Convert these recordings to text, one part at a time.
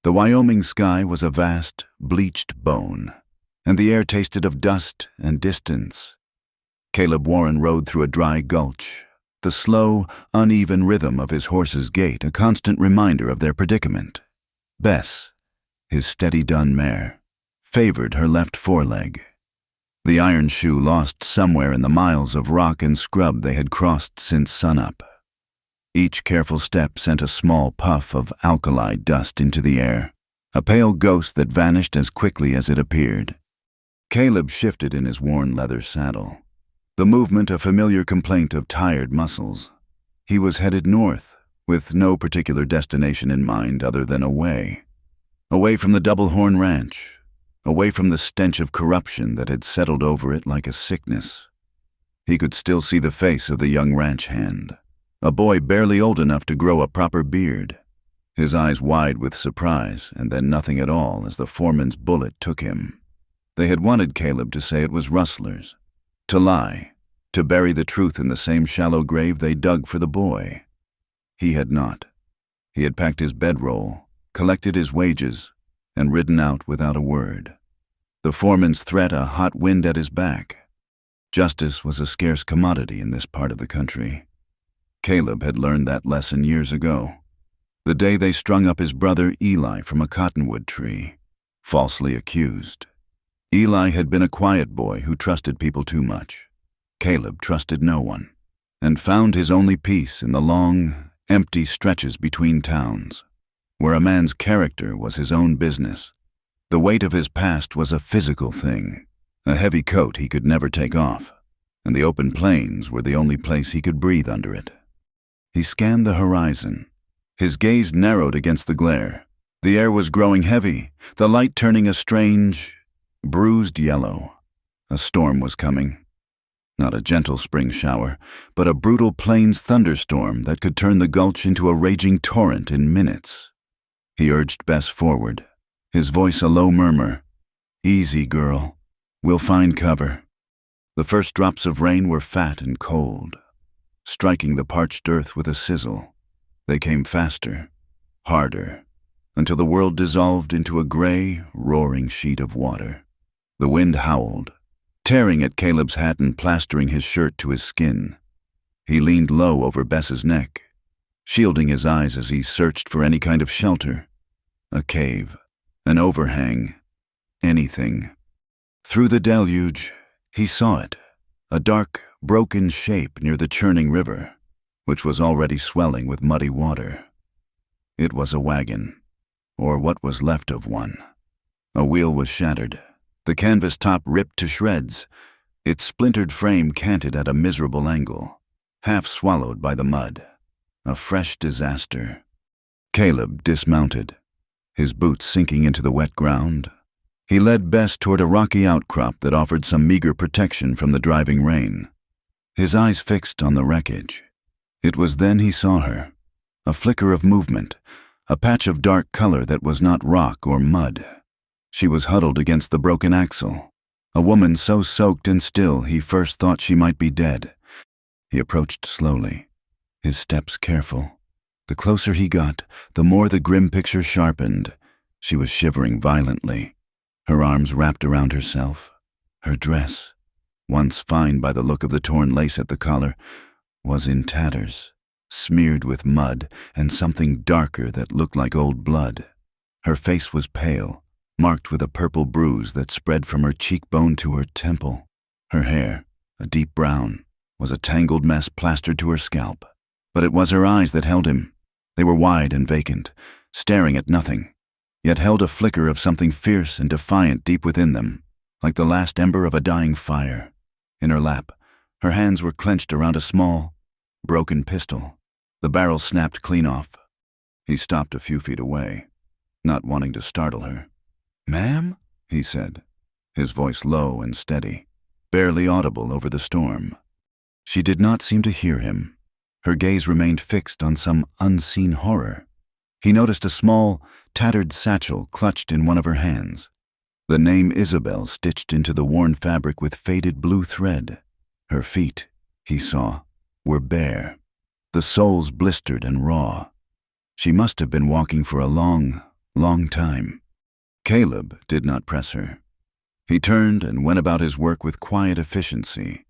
The Wyoming sky was a vast, bleached bone, and the air tasted of dust and distance. Caleb Warren rode through a dry gulch, the slow, uneven rhythm of his horse's gait a constant reminder of their predicament. Bess, his steady-done mare, favored her left foreleg. The iron shoe lost somewhere in the miles of rock and scrub they had crossed since sunup. Each careful step sent a small puff of alkali dust into the air, a pale ghost that vanished as quickly as it appeared. Caleb shifted in his worn leather saddle, the movement a familiar complaint of tired muscles. He was headed north, with no particular destination in mind other than away. Away from the Double Horn Ranch, away from the stench of corruption that had settled over it like a sickness. He could still see the face of the young ranch hand, a boy barely old enough to grow a proper beard, his eyes wide with surprise and then nothing at all as the foreman's bullet took him. They had wanted Caleb to say it was rustlers, to lie, to bury the truth in the same shallow grave they dug for the boy. He had not. He had packed his bedroll, collected his wages, and ridden out without a word. The foreman's threat a hot wind at his back. Justice was a scarce commodity in this part of the country. Caleb had learned that lesson years ago, the day they strung up his brother Eli from a cottonwood tree, falsely accused. Eli had been a quiet boy who trusted people too much. Caleb trusted no one, and found his only peace in the long, empty stretches between towns, where a man's character was his own business. The weight of his past was a physical thing, a heavy coat he could never take off, and the open plains were the only place he could breathe under it. He scanned the horizon. His gaze narrowed against the glare. The air was growing heavy, the light turning a strange, bruised yellow. A storm was coming. Not a gentle spring shower, but a brutal plains thunderstorm that could turn the gulch into a raging torrent in minutes. He urged Bess forward, his voice a low murmur. "Easy, girl. We'll find cover." The first drops of rain were fat and cold, striking the parched earth with a sizzle. They came faster, harder, until the world dissolved into a gray, roaring sheet of water. The wind howled, tearing at Caleb's hat and plastering his shirt to his skin. He leaned low over Bess's neck, shielding his eyes as he searched for any kind of shelter. A cave, an overhang, anything. Through the deluge, he saw it, a dark, broken shape near the churning river, which was already swelling with muddy water. It was a wagon, or what was left of one. A wheel was shattered, the canvas top ripped to shreds, its splintered frame canted at a miserable angle, half swallowed by the mud. A fresh disaster. Caleb dismounted, his boots sinking into the wet ground. He led Bess toward a rocky outcrop that offered some meager protection from the driving rain, his eyes fixed on the wreckage. It was then he saw her, a flicker of movement, a patch of dark color that was not rock or mud. She was huddled against the broken axle, a woman so soaked and still he first thought she might be dead. He approached slowly, his steps careful. The closer he got, the more the grim picture sharpened. She was shivering violently, her arms wrapped around herself. Her dress, once fine by the look of the torn lace at the collar, was in tatters, smeared with mud and something darker that looked like old blood. Her face was pale, marked with a purple bruise that spread from her cheekbone to her temple. Her hair, a deep brown, was a tangled mess plastered to her scalp. But it was her eyes that held him. They were wide and vacant, staring at nothing, yet held a flicker of something fierce and defiant deep within them, like the last ember of a dying fire. In her lap, her hands were clenched around a small, broken pistol. The barrel snapped clean off. He stopped a few feet away, not wanting to startle her. "Ma'am?" he said, his voice low and steady, barely audible over the storm. She did not seem to hear him. Her gaze remained fixed on some unseen horror. He noticed a small, tattered satchel clutched in one of her hands, the name Isabel stitched into the worn fabric with faded blue thread. Her feet, he saw, were bare, the soles blistered and raw. She must have been walking for a long, long time. Caleb did not press her. He turned and went about his work with quiet efficiency.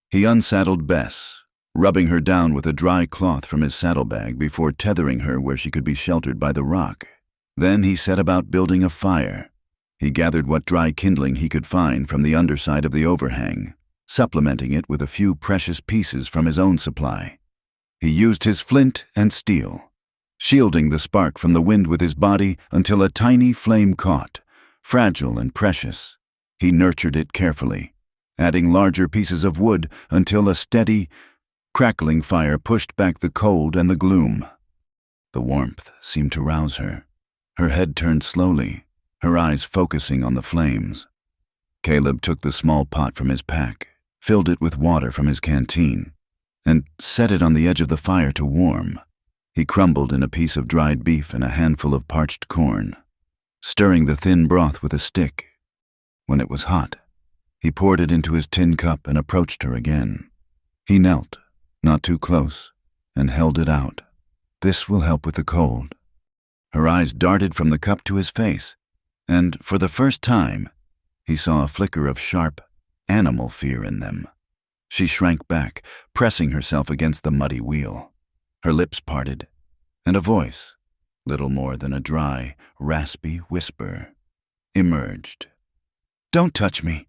He unsaddled Bess, rubbing her down with a dry cloth from his saddlebag before tethering her where she could be sheltered by the rock. Then he set about building a fire. He gathered what dry kindling he could find from the underside of the overhang, supplementing it with a few precious pieces from his own supply. He used his flint and steel, shielding the spark from the wind with his body until a tiny flame caught, fragile and precious. He nurtured it carefully, adding larger pieces of wood until a steady, crackling fire pushed back the cold and the gloom. The warmth seemed to rouse her. Her head turned slowly, her eyes focusing on the flames. Caleb took the small pot from his pack, filled it with water from his canteen, and set it on the edge of the fire to warm. He crumbled in a piece of dried beef and a handful of parched corn, stirring the thin broth with a stick. When it was hot, he poured it into his tin cup and approached her again. He knelt, not too close, and held it out. "This will help with the cold." Her eyes darted from the cup to his face, and for the first time, he saw a flicker of sharp, animal fear in them. She shrank back, pressing herself against the muddy wheel. Her lips parted, and a voice, little more than a dry, raspy whisper, emerged. "Don't touch me."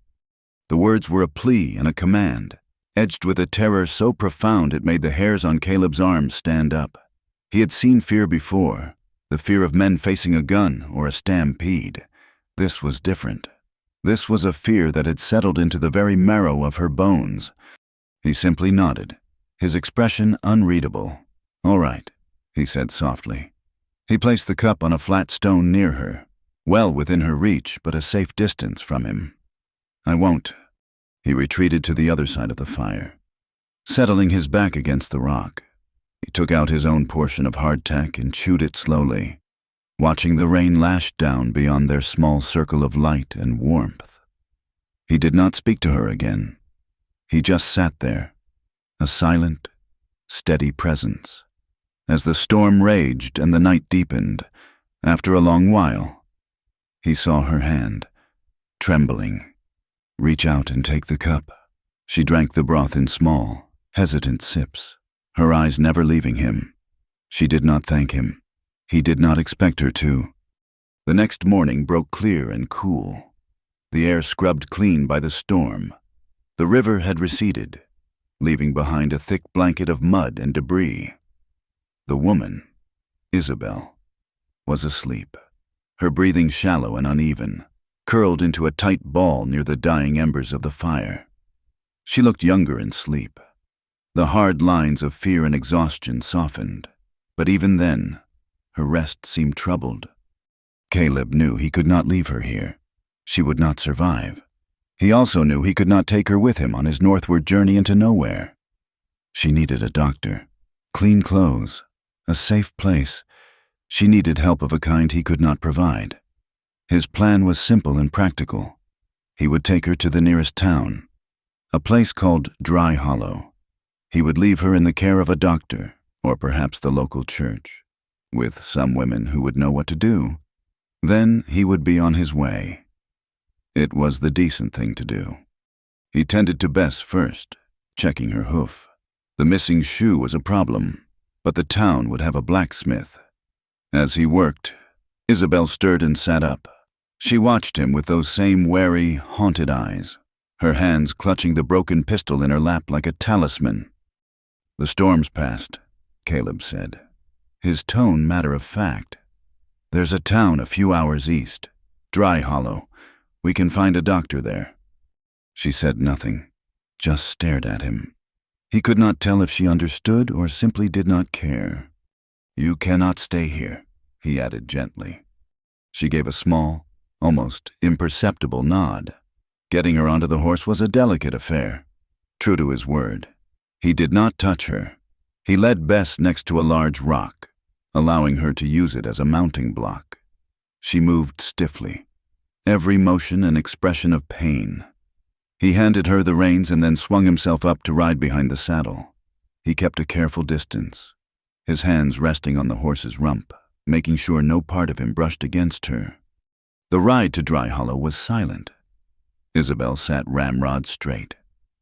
The words were a plea and a command, edged with a terror so profound it made the hairs on Caleb's arms stand up. He had seen fear before, the fear of men facing a gun or a stampede. This was different. This was a fear that had settled into the very marrow of her bones. He simply nodded, his expression unreadable. "All right," he said softly. He placed the cup on a flat stone near her, well within her reach but a safe distance from him. "I won't." He retreated to the other side of the fire, settling his back against the rock. He took out his own portion of hardtack and chewed it slowly, watching the rain lash down beyond their small circle of light and warmth. He did not speak to her again. He just sat there, a silent, steady presence. As the storm raged and the night deepened, after a long while, he saw her hand, trembling, reach out and take the cup. She drank the broth in small, hesitant sips, her eyes never leaving him. She did not thank him. He did not expect her to. The next morning broke clear and cool, the air scrubbed clean by the storm. The river had receded, leaving behind a thick blanket of mud and debris. The woman, Isabel, was asleep, her breathing shallow and uneven, curled into a tight ball near the dying embers of the fire. She looked younger in sleep. The hard lines of fear and exhaustion softened, but even then, her rest seemed troubled. Caleb knew he could not leave her here. She would not survive. He also knew he could not take her with him on his northward journey into nowhere. She needed a doctor, clean clothes, a safe place. She needed help of a kind he could not provide. His plan was simple and practical. He would take her to the nearest town, a place called Dry Hollow. He would leave her in the care of a doctor, or perhaps the local church, with some women who would know what to do. Then he would be on his way. It was the decent thing to do. He tended to Bess first, checking her hoof. The missing shoe was a problem, but the town would have a blacksmith. As he worked, Isabel stirred and sat up. She watched him with those same wary, haunted eyes, her hands clutching the broken pistol in her lap like a talisman. "The storm's passed," Caleb said, his tone matter of fact. "There's a town a few hours east, Dry Hollow. We can find a doctor there." She said nothing, just stared at him. He could not tell if she understood or simply did not care. "You cannot stay here," he added gently. She gave a small, almost imperceptible nod. Getting her onto the horse was a delicate affair. True to his word, he did not touch her. He led Bess next to a large rock, allowing her to use it as a mounting block. She moved stiffly, every motion an expression of pain. He handed her the reins and then swung himself up to ride behind the saddle. He kept a careful distance, his hands resting on the horse's rump, making sure no part of him brushed against her. The ride to Dry Hollow was silent. Isabel sat ramrod straight,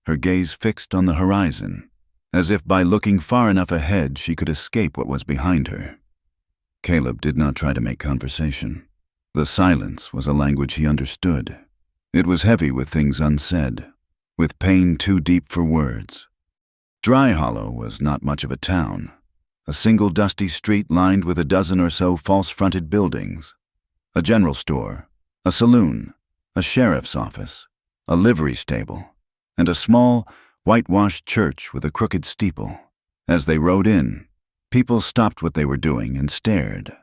her gaze fixed on the horizon, as if by looking far enough ahead she could escape what was behind her. Caleb did not try to make conversation. The silence was a language he understood. It was heavy with things unsaid, with pain too deep for words. Dry Hollow was not much of a town, a single dusty street lined with a dozen or so false-fronted buildings, a general store, a saloon, a sheriff's office, a livery stable, and a small, whitewashed church with a crooked steeple. As they rode in, people stopped what they were doing and stared.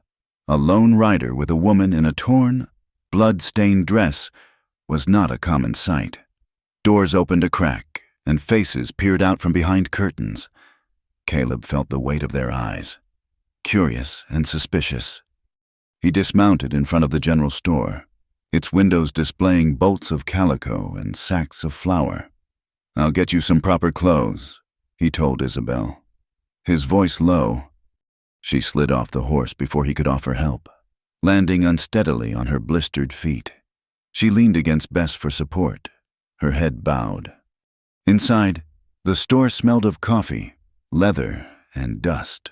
A lone rider with a woman in a torn, blood-stained dress was not a common sight. Doors opened a crack, and faces peered out from behind curtains. Caleb felt the weight of their eyes, curious and suspicious. He dismounted in front of the general store, its windows displaying bolts of calico and sacks of flour. "I'll get you some proper clothes," he told Isabel, his voice low. She slid off the horse before he could offer help, landing unsteadily on her blistered feet. She leaned against Bess for support, her head bowed. Inside, the store smelled of coffee, leather, and dust.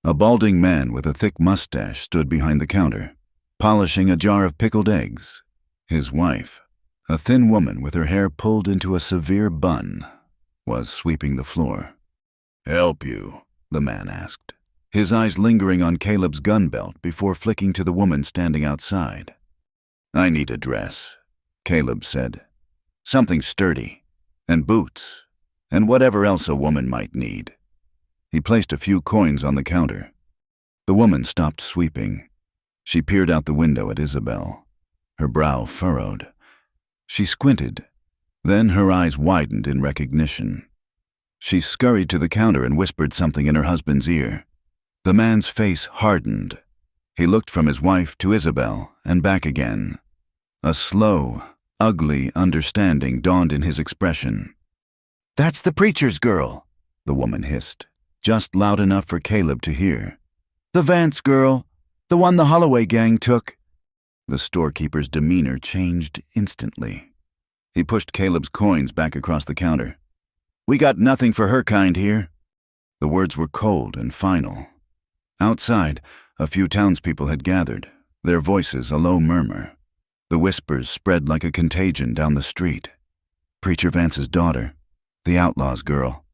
A balding man with a thick mustache stood behind the counter, polishing a jar of pickled eggs. His wife, a thin woman with her hair pulled into a severe bun, was sweeping the floor. "Help you?" the man asked, his eyes lingering on Caleb's gun belt before flicking to the woman standing outside. "I need a dress," Caleb said. "Something sturdy, and boots, and whatever else a woman might need." He placed a few coins on the counter. The woman stopped sweeping. She peered out the window at Isabel, her brow furrowed. She squinted, then her eyes widened in recognition. She scurried to the counter and whispered something in her husband's ear. The man's face hardened. He looked from his wife to Isabel and back again. A slow, ugly understanding dawned in his expression. "That's the preacher's girl," the woman hissed, just loud enough for Caleb to hear. "The Vance girl, the one the Holloway gang took." The storekeeper's demeanor changed instantly. He pushed Caleb's coins back across the counter. "We got nothing for her kind here." The words were cold and final. Outside, a few townspeople had gathered, their voices a low murmur. The whispers spread like a contagion down the street. "Preacher Vance's daughter, the outlaw's girl.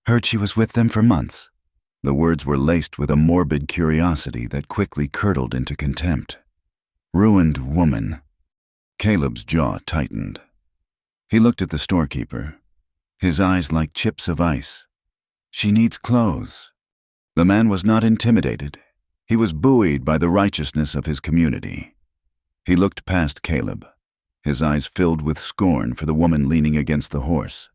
Heard she was with them for months." The words were laced with a morbid curiosity that quickly curdled into contempt. "Ruined woman." Caleb's jaw tightened. He looked at the storekeeper, his eyes like chips of ice. "She needs clothes." The man was not intimidated. He was buoyed by the righteousness of his community. He looked past Caleb, his eyes filled with scorn for the woman leaning against the horse.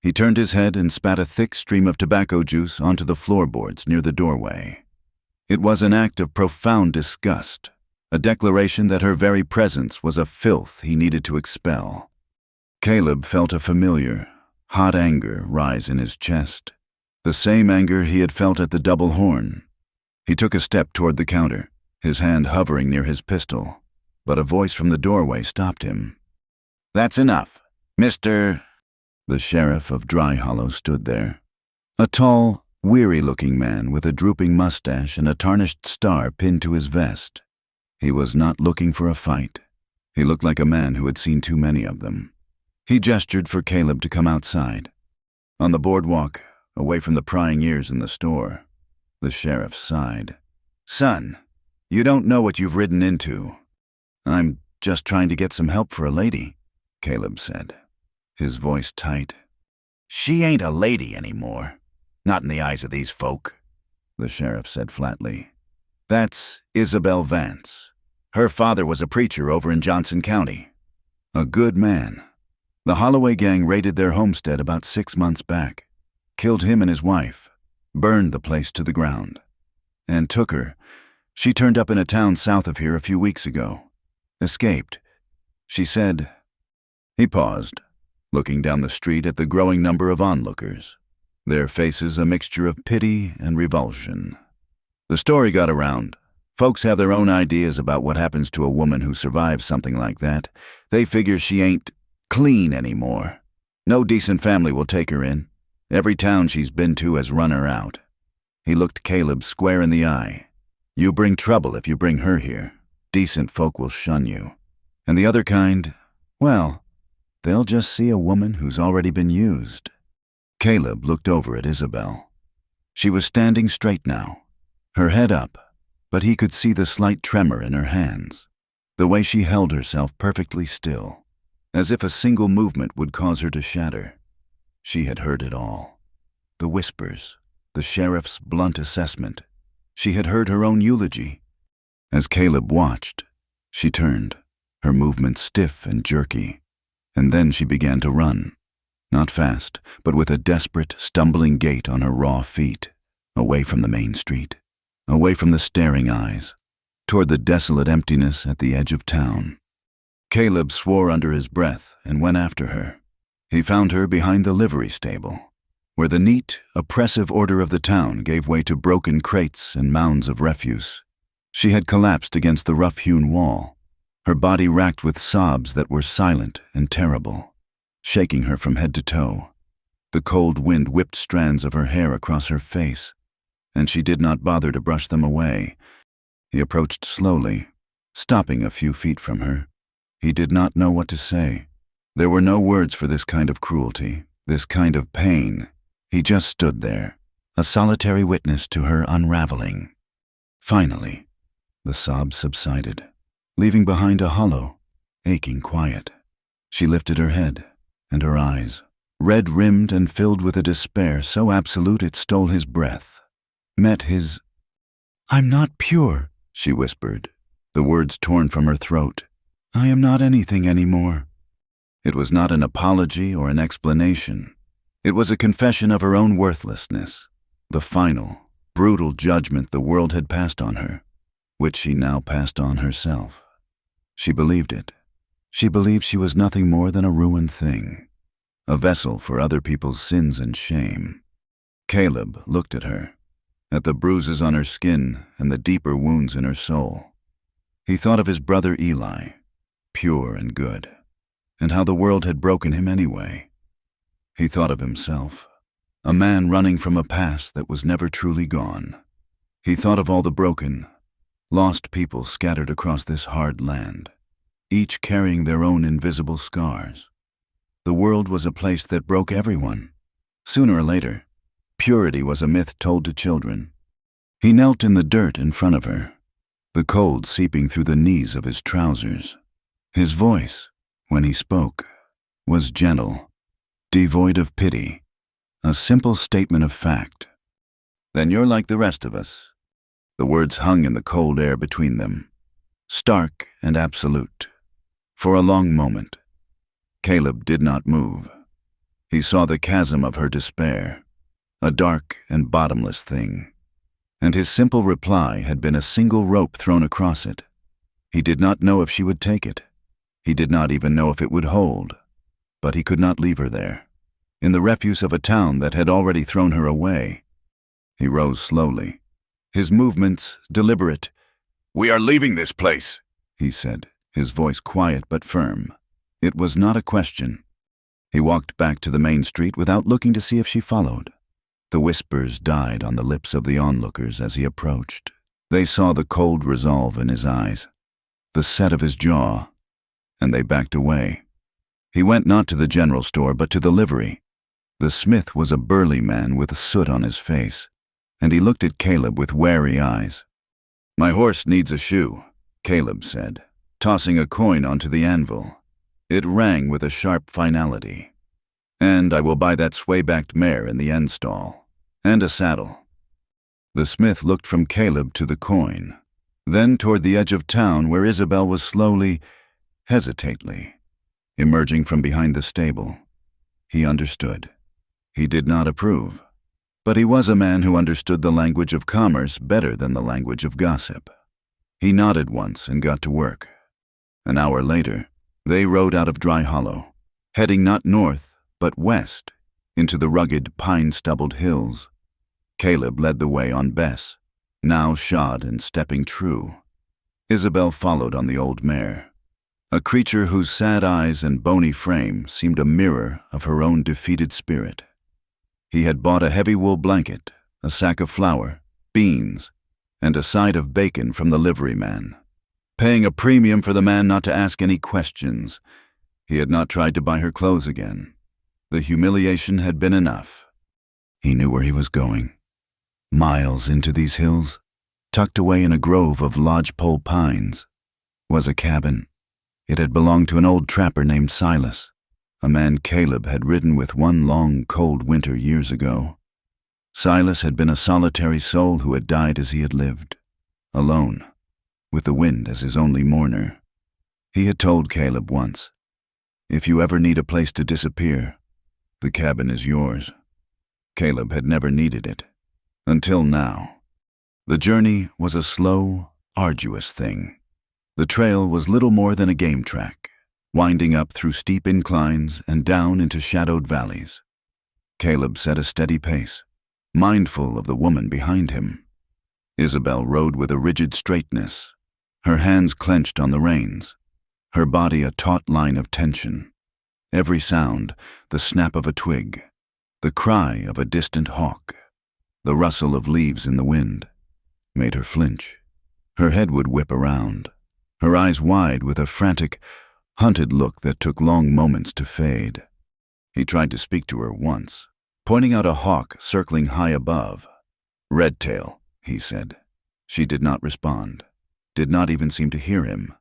He turned his head and spat a thick stream of tobacco juice onto the floorboards near the doorway. It was an act of profound disgust, a declaration that her very presence was a filth he needed to expel. Caleb felt a familiar, hot anger rise in his chest, the same anger he had felt at the Double Horn. He took a step toward the counter, his hand hovering near his pistol, but a voice from the doorway stopped him. "That's enough, Mr.—" The sheriff of Dry Hollow stood there, a tall, weary-looking man with a drooping mustache and a tarnished star pinned to his vest. He was not looking for a fight. He looked like a man who had seen too many of them. He gestured for Caleb to come outside. On the boardwalk, away from the prying ears in the store, the sheriff sighed. "Son, you don't know what you've ridden into." "I'm just trying to get some help for a lady," Caleb said, his voice tight. "She ain't a lady anymore, not in the eyes of these folk," the sheriff said flatly. "That's Isabel Vance. Her father was a preacher over in Johnson County. A good man. The Holloway gang raided their homestead about 6 months back, killed him and his wife, burned the place to the ground, and took her. She turned up in a town south of here a few weeks ago. Escaped. She said—" He paused, looking down the street at the growing number of onlookers, their faces a mixture of pity and revulsion. "The story got around. Folks have their own ideas about what happens to a woman who survives something like that. They figure she ain't clean anymore. No decent family will take her in. Every town she's been to has run her out. He looked Caleb square in the eye. You bring trouble if you bring her here. Decent folk will shun you. And the other kind, well, they'll just see a woman who's already been used. Caleb looked over at Isabel. She was standing straight now, her head up, but he could see the slight tremor in her hands, the way she held herself perfectly still, as if a single movement would cause her to shatter. She had heard it all. The whispers, the sheriff's blunt assessment. She had heard her own eulogy. As Caleb watched, she turned, her movements stiff and jerky, and then she began to run. Not fast, but with a desperate, stumbling gait on her raw feet, away from the main street, away from the staring eyes, toward the desolate emptiness at the edge of town. Caleb swore under his breath and went after her. He found her behind the livery stable, where the neat, oppressive order of the town gave way to broken crates and mounds of refuse. She had collapsed against the rough-hewn wall, her body racked with sobs that were silent and terrible, shaking her from head to toe. The cold wind whipped strands of her hair across her face, and she did not bother to brush them away. He approached slowly, stopping a few feet from her. He did not know what to say. There were no words for this kind of cruelty, this kind of pain. He just stood there, a solitary witness to her unraveling. Finally, the sobs subsided, leaving behind a hollow, aching quiet. She lifted her head, and her eyes, red-rimmed and filled with a despair so absolute it stole his breath, met his. "I'm not pure," she whispered, the words torn from her throat. "I am not anything anymore." It was not an apology or an explanation. It was a confession of her own worthlessness, the final, brutal judgment the world had passed on her, which she now passed on herself. She believed it. She believed she was nothing more than a ruined thing, a vessel for other people's sins and shame. Caleb looked at her, at the bruises on her skin and the deeper wounds in her soul. He thought of his brother Eli, pure and good, and how the world had broken him anyway. He thought of himself, a man running from a past that was never truly gone. He thought of all the broken, lost people scattered across this hard land, each carrying their own invisible scars. The world was a place that broke everyone. Sooner or later, purity was a myth told to children. He knelt in the dirt in front of her, the cold seeping through the knees of his trousers. His voice, when he spoke, was gentle, devoid of pity, a simple statement of fact. "Then you're like the rest of us." The words hung in the cold air between them, stark and absolute. For a long moment, Caleb did not move. He saw the chasm of her despair, a dark and bottomless thing, and his simple reply had been a single rope thrown across it. He did not know if she would take it. He did not even know if it would hold, but he could not leave her there, in the refuse of a town that had already thrown her away. He rose slowly, his movements deliberate. "We are leaving this place," he said, his voice quiet but firm. It was not a question. He walked back to the main street without looking to see if she followed. The whispers died on the lips of the onlookers as he approached. They saw the cold resolve in his eyes, the set of his jaw, and they backed away. He went not to the general store, but to the livery. The smith was a burly man with soot on his face, and he looked at Caleb with wary eyes. "My horse needs a shoe," Caleb said, tossing a coin onto the anvil. It rang with a sharp finality. "And I will buy that sway-backed mare in the end stall, and a saddle." The smith looked from Caleb to the coin, then toward the edge of town where Isabel was slowly, hesitantly, emerging from behind the stable. He understood. He did not approve, but he was a man who understood the language of commerce better than the language of gossip. He nodded once and got to work. An hour later, they rode out of Dry Hollow, heading not north, but west, into the rugged, pine-stubbled hills. Caleb led the way on Bess, now shod and stepping true. Isabel followed on the old mare, a creature whose sad eyes and bony frame seemed a mirror of her own defeated spirit. He had bought a heavy wool blanket, a sack of flour, beans, and a side of bacon from the liveryman, paying a premium for the man not to ask any questions. He had not tried to buy her clothes again. The humiliation had been enough. He knew where he was going. Miles into these hills, tucked away in a grove of lodgepole pines, was a cabin. It had belonged to an old trapper named Silas, a man Caleb had ridden with one long, cold winter years ago. Silas had been a solitary soul who had died as he had lived, alone, with the wind as his only mourner. He had told Caleb once, "If you ever need a place to disappear, the cabin is yours." Caleb had never needed it, until now. The journey was a slow, arduous thing. The trail was little more than a game track, winding up through steep inclines and down into shadowed valleys. Caleb set a steady pace, mindful of the woman behind him. Isabel rode with a rigid straightness, her hands clenched on the reins, her body a taut line of tension. Every sound, the snap of a twig, the cry of a distant hawk, the rustle of leaves in the wind, made her flinch. Her head would whip around, her eyes wide with a frantic, hunted look that took long moments to fade. He tried to speak to her once, pointing out a hawk circling high above. "Redtail," he said. She did not respond, did not even seem to hear him.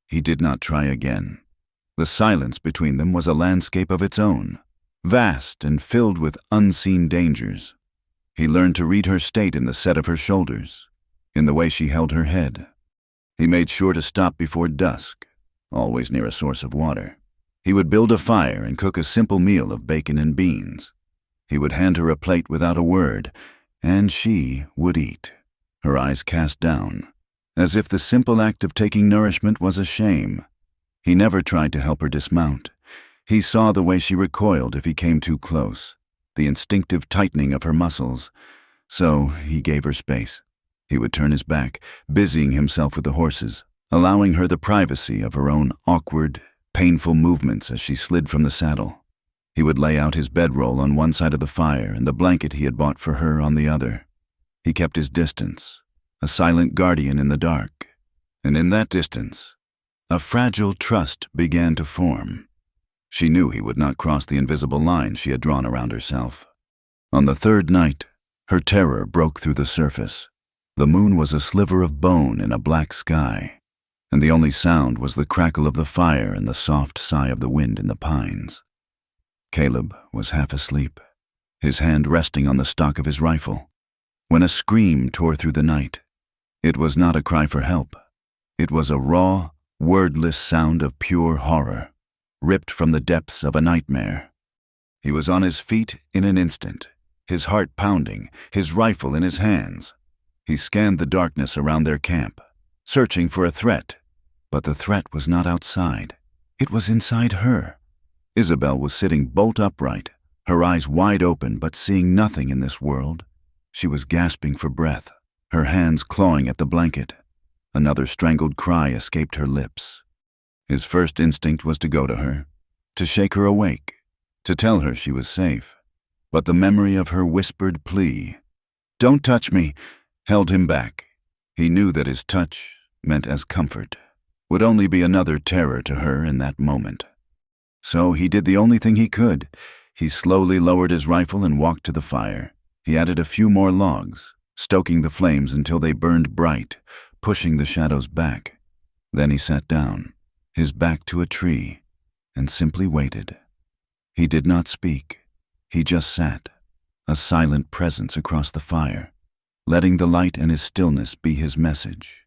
He did not try again. The silence between them was a landscape of its own, vast and filled with unseen dangers. He learned to read her state in the set of her shoulders, in the way she held her head. He made sure to stop before dusk, always near a source of water. He would build a fire and cook a simple meal of bacon and beans. He would hand her a plate without a word, and she would eat, her eyes cast down, as if the simple act of taking nourishment was a shame. He never tried to help her dismount. He saw the way she recoiled if he came too close, the instinctive tightening of her muscles, so he gave her space. He would turn his back, busying himself with the horses, allowing her the privacy of her own awkward, painful movements as she slid from the saddle. He would lay out his bedroll on one side of the fire and the blanket he had bought for her on the other. He kept his distance, a silent guardian in the dark, and in that distance, a fragile trust began to form. She knew he would not cross the invisible line she had drawn around herself. On the third night, her terror broke through the surface. The moon was a sliver of bone in a black sky, and the only sound was the crackle of the fire and the soft sigh of the wind in the pines. Caleb was half asleep, his hand resting on the stock of his rifle, when a scream tore through the night. It was not a cry for help. It was a raw, wordless sound of pure horror, ripped from the depths of a nightmare. He was on his feet in an instant, his heart pounding, his rifle in his hands. He scanned the darkness around their camp, searching for a threat, but the threat was not outside. It was inside her. Isabel was sitting bolt upright, her eyes wide open but seeing nothing in this world. She was gasping for breath, her hands clawing at the blanket. Another strangled cry escaped her lips. His first instinct was to go to her, to shake her awake, to tell her she was safe. But the memory of her whispered plea, "Don't touch me," held him back. He knew that his touch, meant as comfort, would only be another terror to her in that moment. So he did the only thing he could. He slowly lowered his rifle and walked to the fire. He added a few more logs, stoking the flames until they burned bright, pushing the shadows back. Then he sat down, his back to a tree, and simply waited. He did not speak. He just sat, a silent presence across the fire, letting the light and his stillness be his message.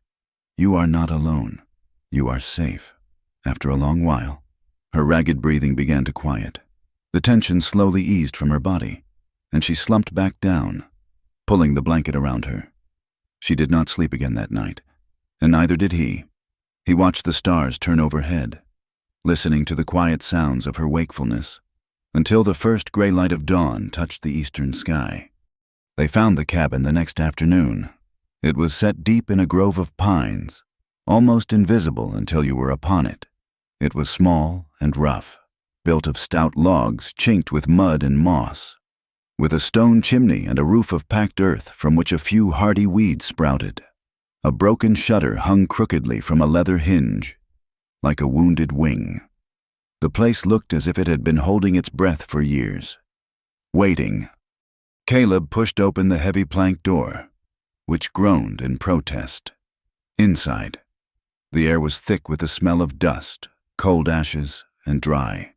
You are not alone. You are safe. After a long while, her ragged breathing began to quiet. The tension slowly eased from her body, and she slumped back down, pulling the blanket around her. She did not sleep again that night, and neither did he. He watched the stars turn overhead, listening to the quiet sounds of her wakefulness, until the first gray light of dawn touched the eastern sky. They found the cabin the next afternoon, It was set deep in a grove of pines, almost invisible until you were upon it. It was small and rough, built of stout logs chinked with mud and moss, with a stone chimney and a roof of packed earth from which a few hardy weeds sprouted. A broken shutter hung crookedly from a leather hinge, like a wounded wing. The place looked as if it had been holding its breath for years, waiting. Caleb pushed open the heavy plank door, which groaned in protest. Inside, the air was thick with the smell of dust, cold ashes, and dry,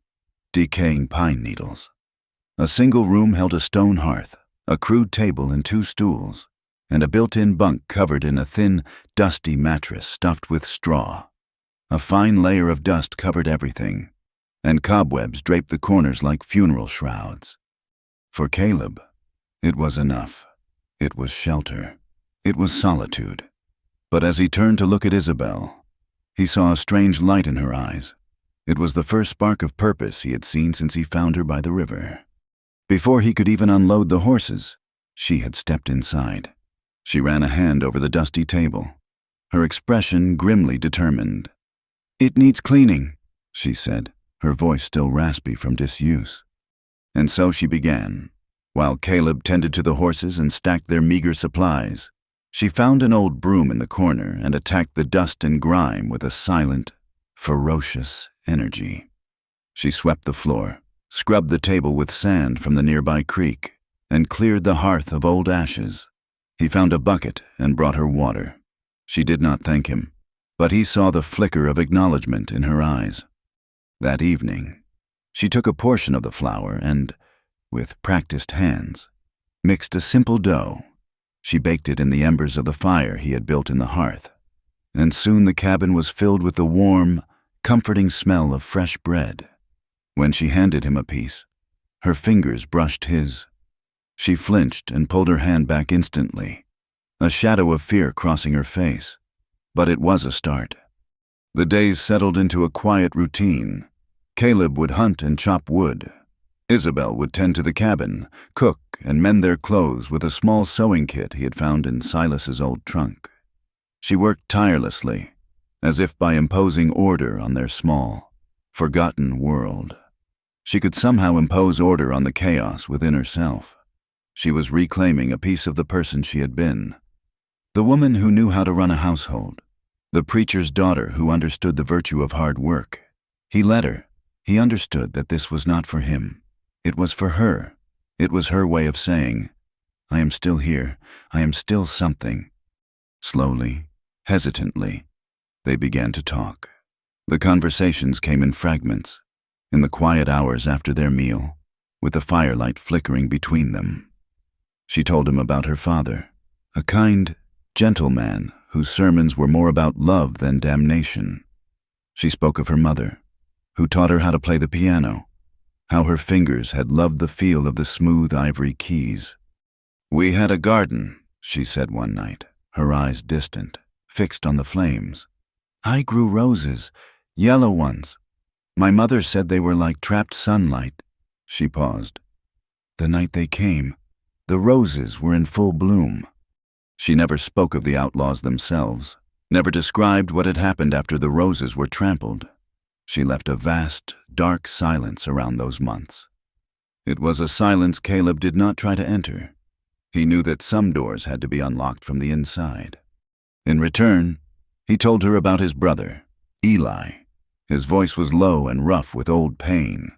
decaying pine needles. A single room held a stone hearth, a crude table and 2 stools, and a built-in bunk covered in a thin, dusty mattress stuffed with straw. A fine layer of dust covered everything, and cobwebs draped the corners like funeral shrouds. For Caleb, it was enough. It was shelter. It was solitude. But as he turned to look at Isabel, he saw a strange light in her eyes. It was the first spark of purpose he had seen since he found her by the river. Before he could even unload the horses, she had stepped inside. She ran a hand over the dusty table, her expression grimly determined. "It needs cleaning," she said, her voice still raspy from disuse. And so she began. While Caleb tended to the horses and stacked their meager supplies, she found an old broom in the corner and attacked the dust and grime with a silent, ferocious energy. She swept the floor, scrubbed the table with sand from the nearby creek, and cleared the hearth of old ashes. He found a bucket and brought her water. She did not thank him, but he saw the flicker of acknowledgement in her eyes. That evening, she took a portion of the flour and, with practiced hands, mixed a simple dough. She baked it in the embers of the fire he had built in the hearth, and soon the cabin was filled with the warm, comforting smell of fresh bread. When she handed him a piece, her fingers brushed his. She flinched and pulled her hand back instantly, a shadow of fear crossing her face. But it was a start. The days settled into a quiet routine. Caleb would hunt and chop wood. Isabel would tend to the cabin, cook, and mend their clothes with a small sewing kit he had found in Silas's old trunk. She worked tirelessly, as if by imposing order on their small, forgotten world. She could somehow impose order on the chaos within herself. She was reclaiming a piece of the person she had been. The woman who knew how to run a household. The preacher's daughter who understood the virtue of hard work. He let her. He understood that this was not for him. It was for her. It was her way of saying, "I am still here. I am still something." Slowly, hesitantly, they began to talk. The conversations came in fragments, in the quiet hours after their meal, with the firelight flickering between them. She told him about her father, a kind, gentle man whose sermons were more about love than damnation. She spoke of her mother, who taught her how to play the piano, how her fingers had loved the feel of the smooth ivory keys. "We had a garden," she said one night, her eyes distant, fixed on the flames. "I grew roses, yellow ones. My mother said they were like trapped sunlight." She paused. "The night they came, the roses were in full bloom." She never spoke of the outlaws themselves, never described what had happened after the roses were trampled. She left a vast, dark silence around those months. It was a silence Caleb did not try to enter. He knew that some doors had to be unlocked from the inside. In return, he told her about his brother, Eli. His voice was low and rough with old pain.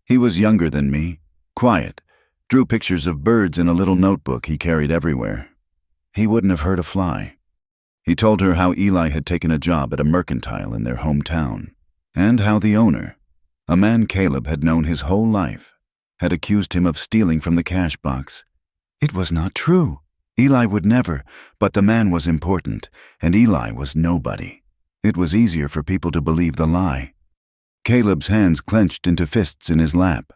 "He was younger than me, quiet, drew pictures of birds in a little notebook he carried everywhere. He wouldn't have hurt a fly." He told her how Eli had taken a job at a mercantile in their hometown, and how the owner, a man Caleb had known his whole life, had accused him of stealing from the cash box. It was not true. Eli would never, but the man was important, and Eli was nobody. It was easier for people to believe the lie. Caleb's hands clenched into fists in his lap.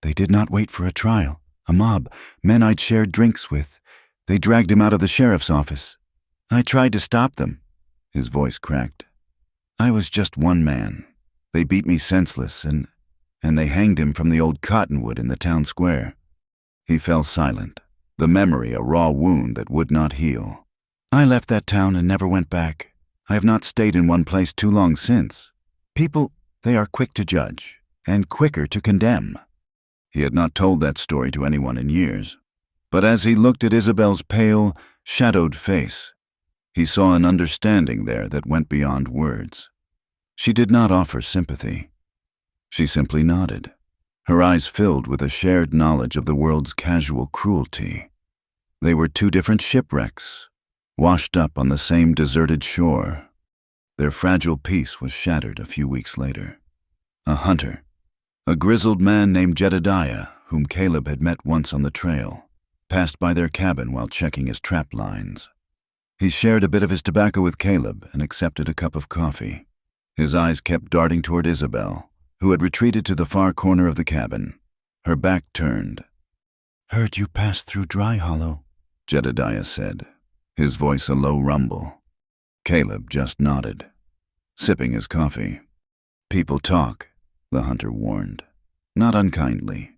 "They did not wait for a trial. A mob, men I'd shared drinks with. They dragged him out of the sheriff's office. I tried to stop them." His voice cracked. "I was just one man. They beat me senseless, and they hanged him from the old cottonwood in the town square." He fell silent, the memory a raw wound that would not heal. I left that town and never went back. I have not stayed in one place too long since. People, they are quick to judge, and quicker to condemn. He had not told that story to anyone in years. But as he looked at Isabel's pale, shadowed face, he saw an understanding there that went beyond words. She did not offer sympathy. She simply nodded, her eyes filled with a shared knowledge of the world's casual cruelty. They were two different shipwrecks, washed up on the same deserted shore. Their fragile peace was shattered a few weeks later. A hunter, a grizzled man named Jedediah, whom Caleb had met once on the trail, passed by their cabin while checking his trap lines. He shared a bit of his tobacco with Caleb and accepted a cup of coffee. His eyes kept darting toward Isabel, who had retreated to the far corner of the cabin, her back turned. "Heard you passed through Dry Hollow," Jedediah said, his voice a low rumble. Caleb just nodded, sipping his coffee. "People talk," the hunter warned, not unkindly.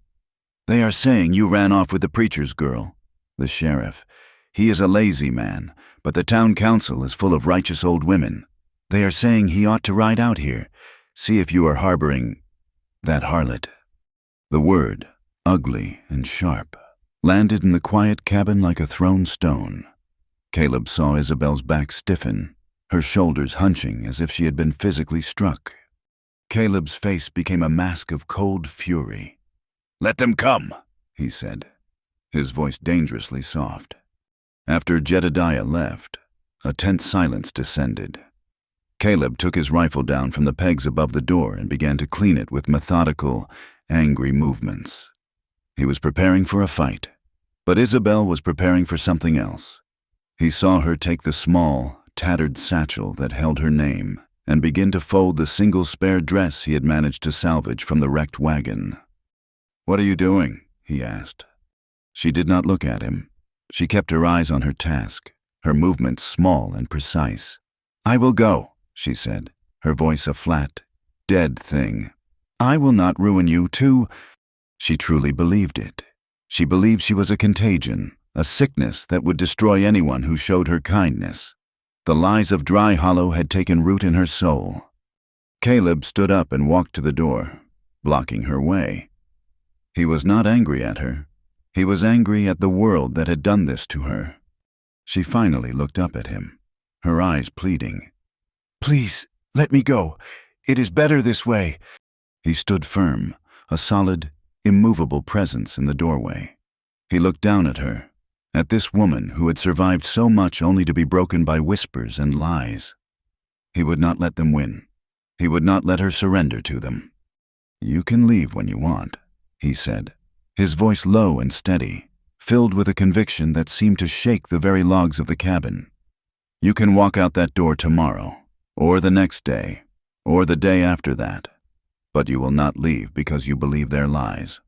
"They are saying you ran off with the preacher's girl, the sheriff. He is a lazy man, but the town council is full of righteous old women. They are saying he ought to ride out here, see if you are harboring that harlot." The word, ugly and sharp, landed in the quiet cabin like a thrown stone. Caleb saw Isabel's back stiffen, her shoulders hunching as if she had been physically struck. Caleb's face became a mask of cold fury. "Let them come," he said, his voice dangerously soft. After Jedediah left, a tense silence descended. Caleb took his rifle down from the pegs above the door and began to clean it with methodical, angry movements. He was preparing for a fight, but Isabel was preparing for something else. He saw her take the small, tattered satchel that held her name and begin to fold the single spare dress he had managed to salvage from the wrecked wagon. "What are you doing?" he asked. She did not look at him. She kept her eyes on her task, her movements small and precise. "I will go," she said, her voice a flat, dead thing. "I will not ruin you, too." She truly believed it. She believed she was a contagion, a sickness that would destroy anyone who showed her kindness. The lies of Dry Hollow had taken root in her soul. Caleb stood up and walked to the door, blocking her way. He was not angry at her. He was angry at the world that had done this to her. She finally looked up at him, her eyes pleading. "Please, let me go. It is better this way." He stood firm, a solid, immovable presence in the doorway. He looked down at her, at this woman who had survived so much only to be broken by whispers and lies. He would not let them win. He would not let her surrender to them. "You can leave when you want," he said, his voice low and steady, filled with a conviction that seemed to shake the very logs of the cabin. "You can walk out that door tomorrow, or the next day, or the day after that, but you will not leave because you believe their lies."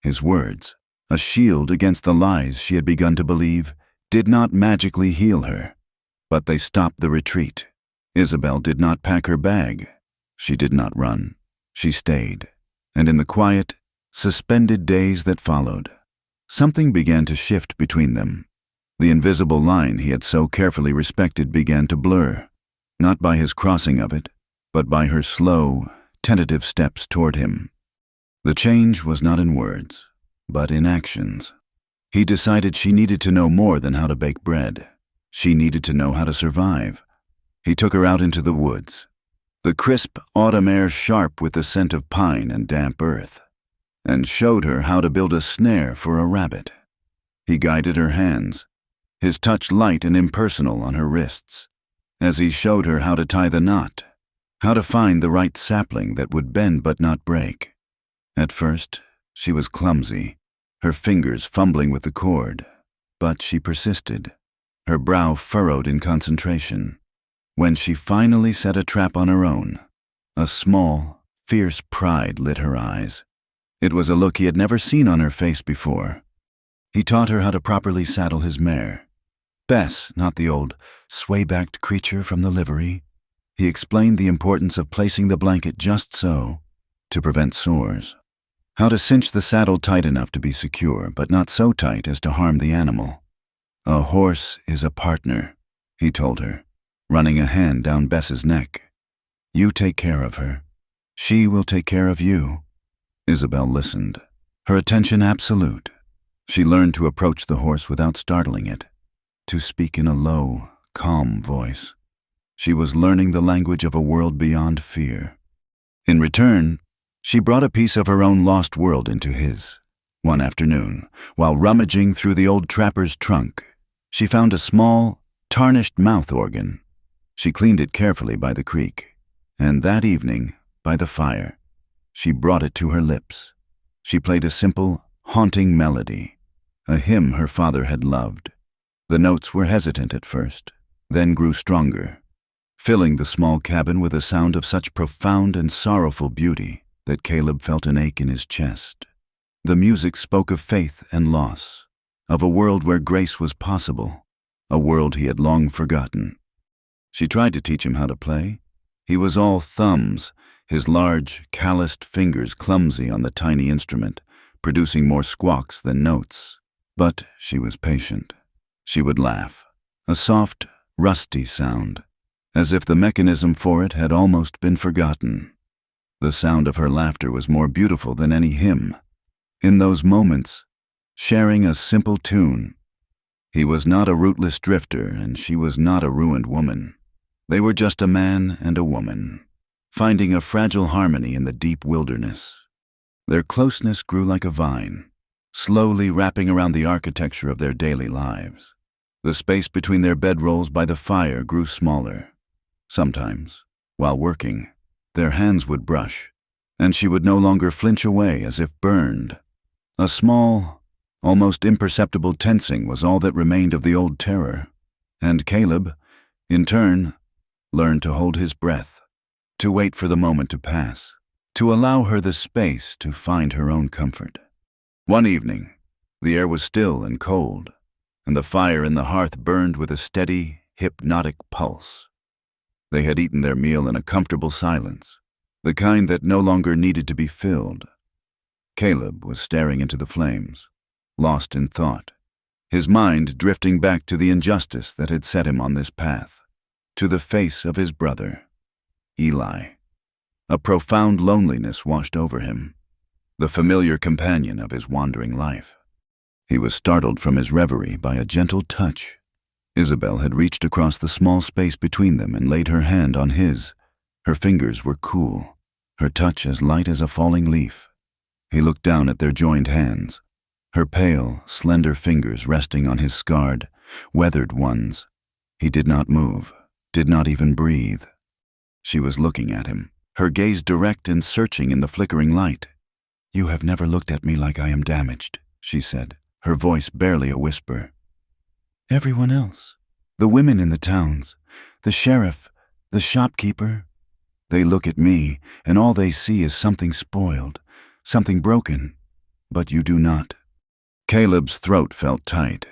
His words, a shield against the lies she had begun to believe, did not magically heal her, but they stopped the retreat. Isabel did not pack her bag. She did not run. She stayed, and in the quiet, suspended days that followed, something began to shift between them. The invisible line he had so carefully respected began to blur, not by his crossing of it, but by her slow, tentative steps toward him. The change was not in words, but in actions. He decided she needed to know more than how to bake bread. She needed to know how to survive. He took her out into the woods, the crisp autumn air sharp with the scent of pine and damp earth, and showed her how to build a snare for a rabbit. He guided her hands, his touch light and impersonal on her wrists, as he showed her how to tie the knot, how to find the right sapling that would bend but not break. At first, she was clumsy, her fingers fumbling with the cord, but she persisted, her brow furrowed in concentration. When she finally set a trap on her own, a small, fierce pride lit her eyes. It was a look he had never seen on her face before. He taught her how to properly saddle his mare. Bess, not the old, sway-backed creature from the livery. He explained the importance of placing the blanket just so, to prevent sores. How to cinch the saddle tight enough to be secure, but not so tight as to harm the animal. A horse is a partner, he told her, running a hand down Bess's neck. You take care of her. She will take care of you. Isabel listened, her attention absolute. She learned to approach the horse without startling it, to speak in a low, calm voice. She was learning the language of a world beyond fear. In return, she brought a piece of her own lost world into his. One afternoon, while rummaging through the old trapper's trunk, she found a small, tarnished mouth organ. She cleaned it carefully by the creek, and that evening, by the fire, she brought it to her lips. She played a simple, haunting melody, a hymn her father had loved. The notes were hesitant at first, then grew stronger, filling the small cabin with a sound of such profound and sorrowful beauty that Caleb felt an ache in his chest. The music spoke of faith and loss, of a world where grace was possible, a world he had long forgotten. She tried to teach him how to play. He was all thumbs, his large, calloused fingers clumsy on the tiny instrument, producing more squawks than notes. But she was patient. She would laugh, a soft, rusty sound, as if the mechanism for it had almost been forgotten. The sound of her laughter was more beautiful than any hymn. In those moments, sharing a simple tune, he was not a rootless drifter and she was not a ruined woman. They were just a man and a woman, finding a fragile harmony in the deep wilderness. Their closeness grew like a vine, slowly wrapping around the architecture of their daily lives. The space between their bedrolls by the fire grew smaller. Sometimes, while working, their hands would brush, and she would no longer flinch away as if burned. A small, almost imperceptible tensing was all that remained of the old terror, and Caleb, in turn, learned to hold his breath, to wait for the moment to pass, to allow her the space to find her own comfort. One evening, the air was still and cold, and the fire in the hearth burned with a steady, hypnotic pulse. They had eaten their meal in a comfortable silence, the kind that no longer needed to be filled. Caleb was staring into the flames, lost in thought, his mind drifting back to the injustice that had set him on this path, to the face of his brother, Eli. A profound loneliness washed over him, the familiar companion of his wandering life. He was startled from his reverie by a gentle touch. Isabel had reached across the small space between them and laid her hand on his. Her fingers were cool, her touch as light as a falling leaf. He looked down at their joined hands, her pale, slender fingers resting on his scarred, weathered ones. He did not move, did not even breathe. She was looking at him, her gaze direct and searching in the flickering light. "You have never looked at me like I am damaged," she said, her voice barely a whisper. "Everyone else, the women in the towns, the sheriff, the shopkeeper, they look at me and all they see is something spoiled, something broken, but you do not." Caleb's throat felt tight.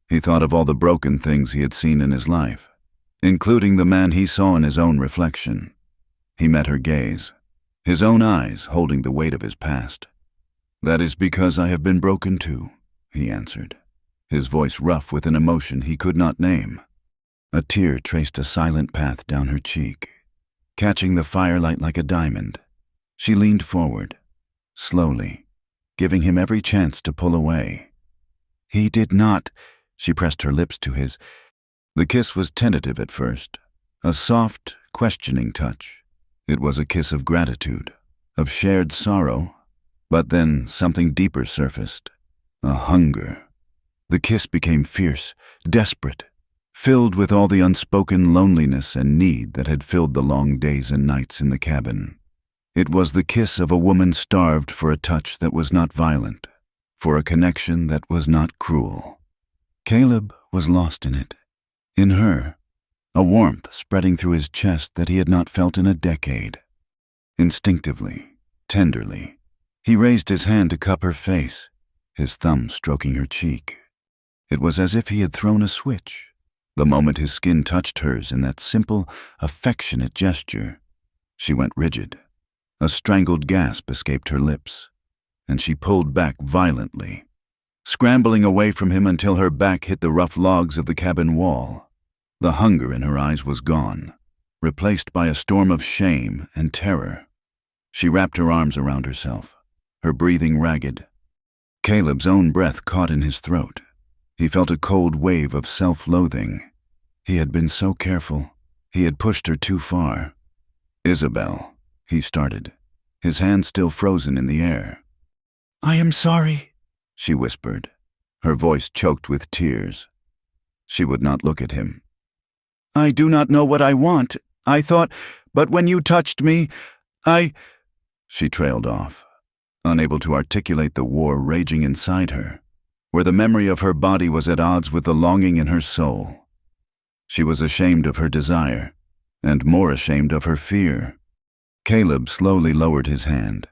He thought of all the broken things he had seen in his life, including the man he saw in his own reflection. He met her gaze, his own eyes holding the weight of his past. "That is because I have been broken too," he answered, his voice rough with an emotion he could not name. A tear traced a silent path down her cheek, catching the firelight like a diamond. She leaned forward, slowly, giving him every chance to pull away. "He did not," she pressed her lips to his. The kiss was tentative at first, a soft, questioning touch. It was a kiss of gratitude, of shared sorrow, but then something deeper surfaced, a hunger. The kiss became fierce, desperate, filled with all the unspoken loneliness and need that had filled the long days and nights in the cabin. It was the kiss of a woman starved for a touch that was not violent, for a connection that was not cruel. Caleb was lost in it, in her, a warmth spreading through his chest that he had not felt in a decade. Instinctively, tenderly, he raised his hand to cup her face, his thumb stroking her cheek. It was as if he had thrown a switch. The moment his skin touched hers in that simple, affectionate gesture, she went rigid. A strangled gasp escaped her lips, and she pulled back violently, scrambling away from him until her back hit the rough logs of the cabin wall. The hunger in her eyes was gone, replaced by a storm of shame and terror. She wrapped her arms around herself, her breathing ragged. Caleb's own breath caught in his throat. He felt a cold wave of self-loathing. He had been so careful. He had pushed her too far. "Isabel," he started, his hand still frozen in the air. "I am sorry," she whispered, her voice choked with tears. She would not look at him. "I do not know what I want. I thought, but when you touched me, She trailed off, unable to articulate the war raging inside her, where the memory of her body was at odds with the longing in her soul. She was ashamed of her desire, and more ashamed of her fear. Caleb slowly lowered his hand.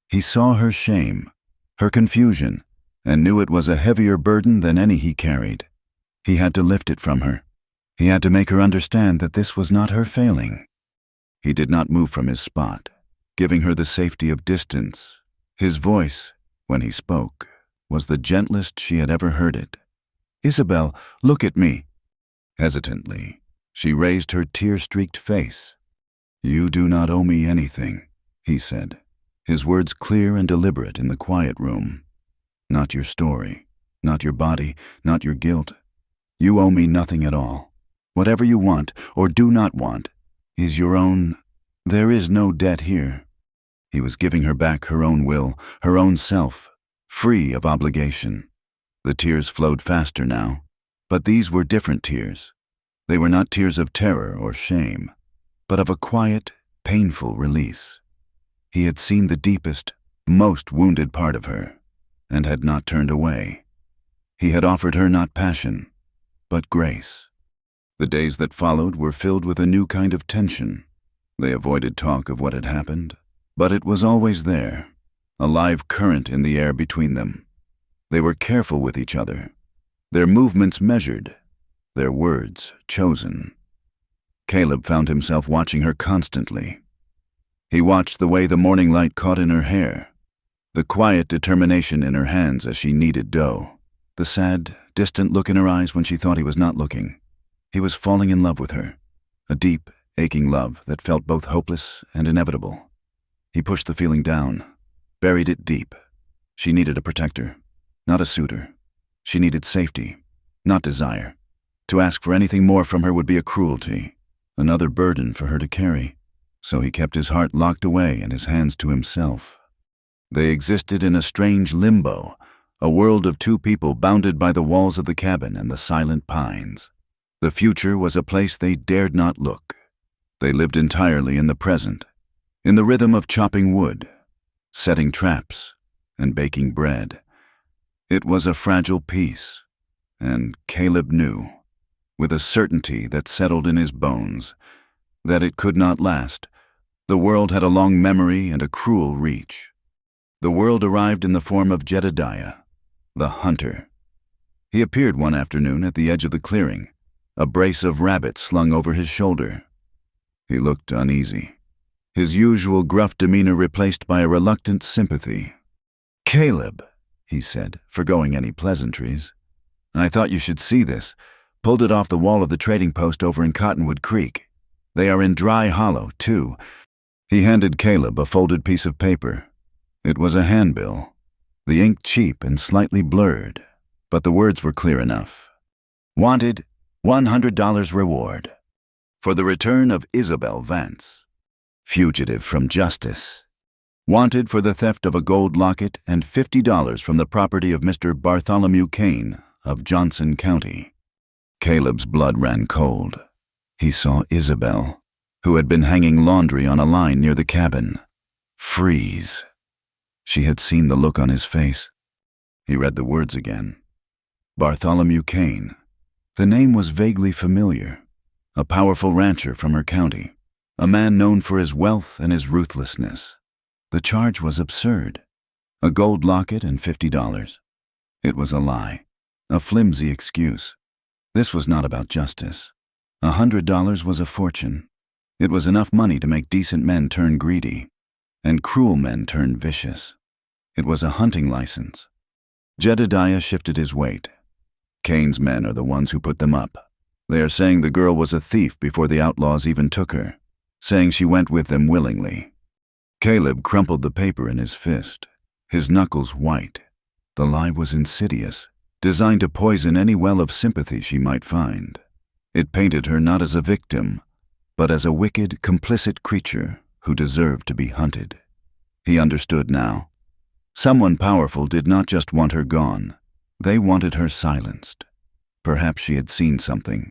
He saw her shame, her confusion, and knew it was a heavier burden than any he carried. He had to lift it from her. He had to make her understand that this was not her failing. He did not move from his spot, giving her the safety of distance. His voice, when he spoke, was the gentlest she had ever heard it. "Isabel, look at me." Hesitantly, she raised her tear-streaked face. "You do not owe me anything," he said, his words clear and deliberate in the quiet room. "Not your story, not your body, not your guilt. You owe me nothing at all. Whatever you want, or do not want, is your own. There is no debt here." He was giving her back her own will, her own self, free of obligation. The tears flowed faster now, but these were different tears. They were not tears of terror or shame, but of a quiet, painful release. He had seen the deepest, most wounded part of her, and had not turned away. He had offered her not passion, but grace. The days that followed were filled with a new kind of tension. They avoided talk of what had happened, but it was always there, a live current in the air between them. They were careful with each other, their movements measured, their words chosen. Caleb found himself watching her constantly. He watched the way the morning light caught in her hair, the quiet determination in her hands as she kneaded dough, the sad, distant look in her eyes when she thought he was not looking. He was falling in love with her, a deep, aching love that felt both hopeless and inevitable. He pushed the feeling down, buried it deep. She needed a protector, not a suitor. She needed safety, not desire. To ask for anything more from her would be a cruelty, another burden for her to carry. So he kept his heart locked away and his hands to himself. They existed in a strange limbo, a world of two people bounded by the walls of the cabin and the silent pines. The future was a place they dared not look. They lived entirely in the present, in the rhythm of chopping wood, setting traps, and baking bread. It was a fragile peace, and Caleb knew, with a certainty that settled in his bones, that it could not last. The world had a long memory and a cruel reach. The world arrived in the form of Jedediah, the hunter. He appeared one afternoon at the edge of the clearing, a brace of rabbits slung over his shoulder. He looked uneasy, his usual gruff demeanor replaced by a reluctant sympathy. "Caleb," he said, forgoing any pleasantries, "I thought you should see this. Pulled it off the wall of the trading post over in Cottonwood Creek. They are in Dry Hollow, too." He handed Caleb a folded piece of paper. It was a handbill, the ink cheap and slightly blurred, but the words were clear enough. "Wanted, $100 reward. For the return of Isabel Vance. Fugitive from justice. Wanted for the theft of a gold locket and $50 from the property of Mr. Bartholomew Kane of Johnson County." Caleb's blood ran cold. He saw Isabel, who had been hanging laundry on a line near the cabin, freeze. She had seen the look on his face. He read the words again. Bartholomew Kane. The name was vaguely familiar. A powerful rancher from her county, a man known for his wealth and his ruthlessness. The charge was absurd. A gold locket and $50. It was a lie, a flimsy excuse. This was not about justice. $100 was a fortune. It was enough money to make decent men turn greedy, and cruel men turn vicious. It was a hunting license. Jedediah shifted his weight. Kane's men are the ones who put them up. They are saying the girl was a thief before the outlaws even took her, saying she went with them willingly. Caleb crumpled the paper in his fist, his knuckles white. The lie was insidious, designed to poison any well of sympathy she might find. It painted her not as a victim, but as a wicked, complicit creature who deserved to be hunted. He understood now. Someone powerful did not just want her gone. They wanted her silenced. Perhaps she had seen something,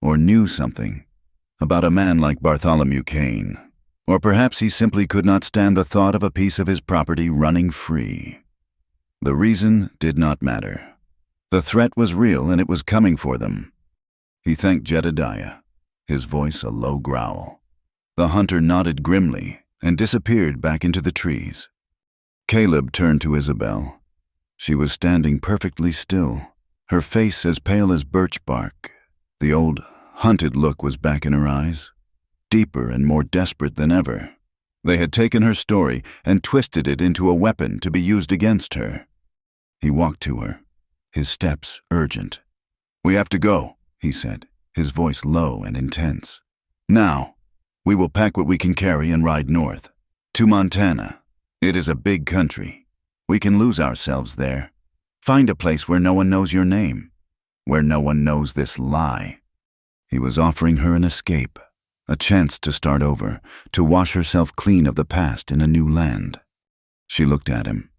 or knew something, about a man like Bartholomew Kane. Or perhaps he simply could not stand the thought of a piece of his property running free. The reason did not matter. The threat was real and it was coming for them. He thanked Jedediah, his voice a low growl. The hunter nodded grimly and disappeared back into the trees. Caleb turned to Isabel. She was standing perfectly still, her face as pale as birch bark. The old, hunted look was back in her eyes, deeper and more desperate than ever. They had taken her story and twisted it into a weapon to be used against her. He walked to her, his steps urgent. "We have to go," he said, his voice low and intense. "Now, we will pack what we can carry and ride north, to Montana. It is a big country. We can lose ourselves there. Find a place where no one knows your name, where no one knows this lie." He was offering her an escape, a chance to start over, to wash herself clean of the past in a new land. She looked at him,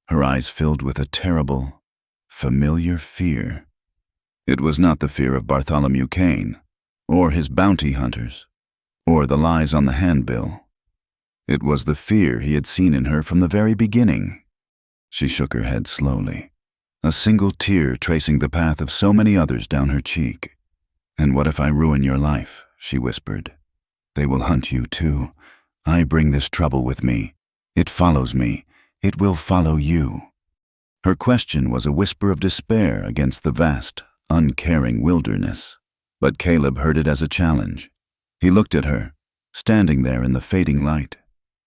her eyes filled with a terrible, familiar fear. It was not the fear of Bartholomew Kane, or his bounty hunters, or the lies on the handbill. It was the fear he had seen in her from the very beginning. She shook her head slowly, a single tear tracing the path of so many others down her cheek. "And what if I ruin your life?" she whispered. "They will hunt you too. I bring this trouble with me. It follows me. It will follow you." Her question was a whisper of despair against the vast, uncaring wilderness. But Caleb heard it as a challenge. He looked at her, standing there in the fading light,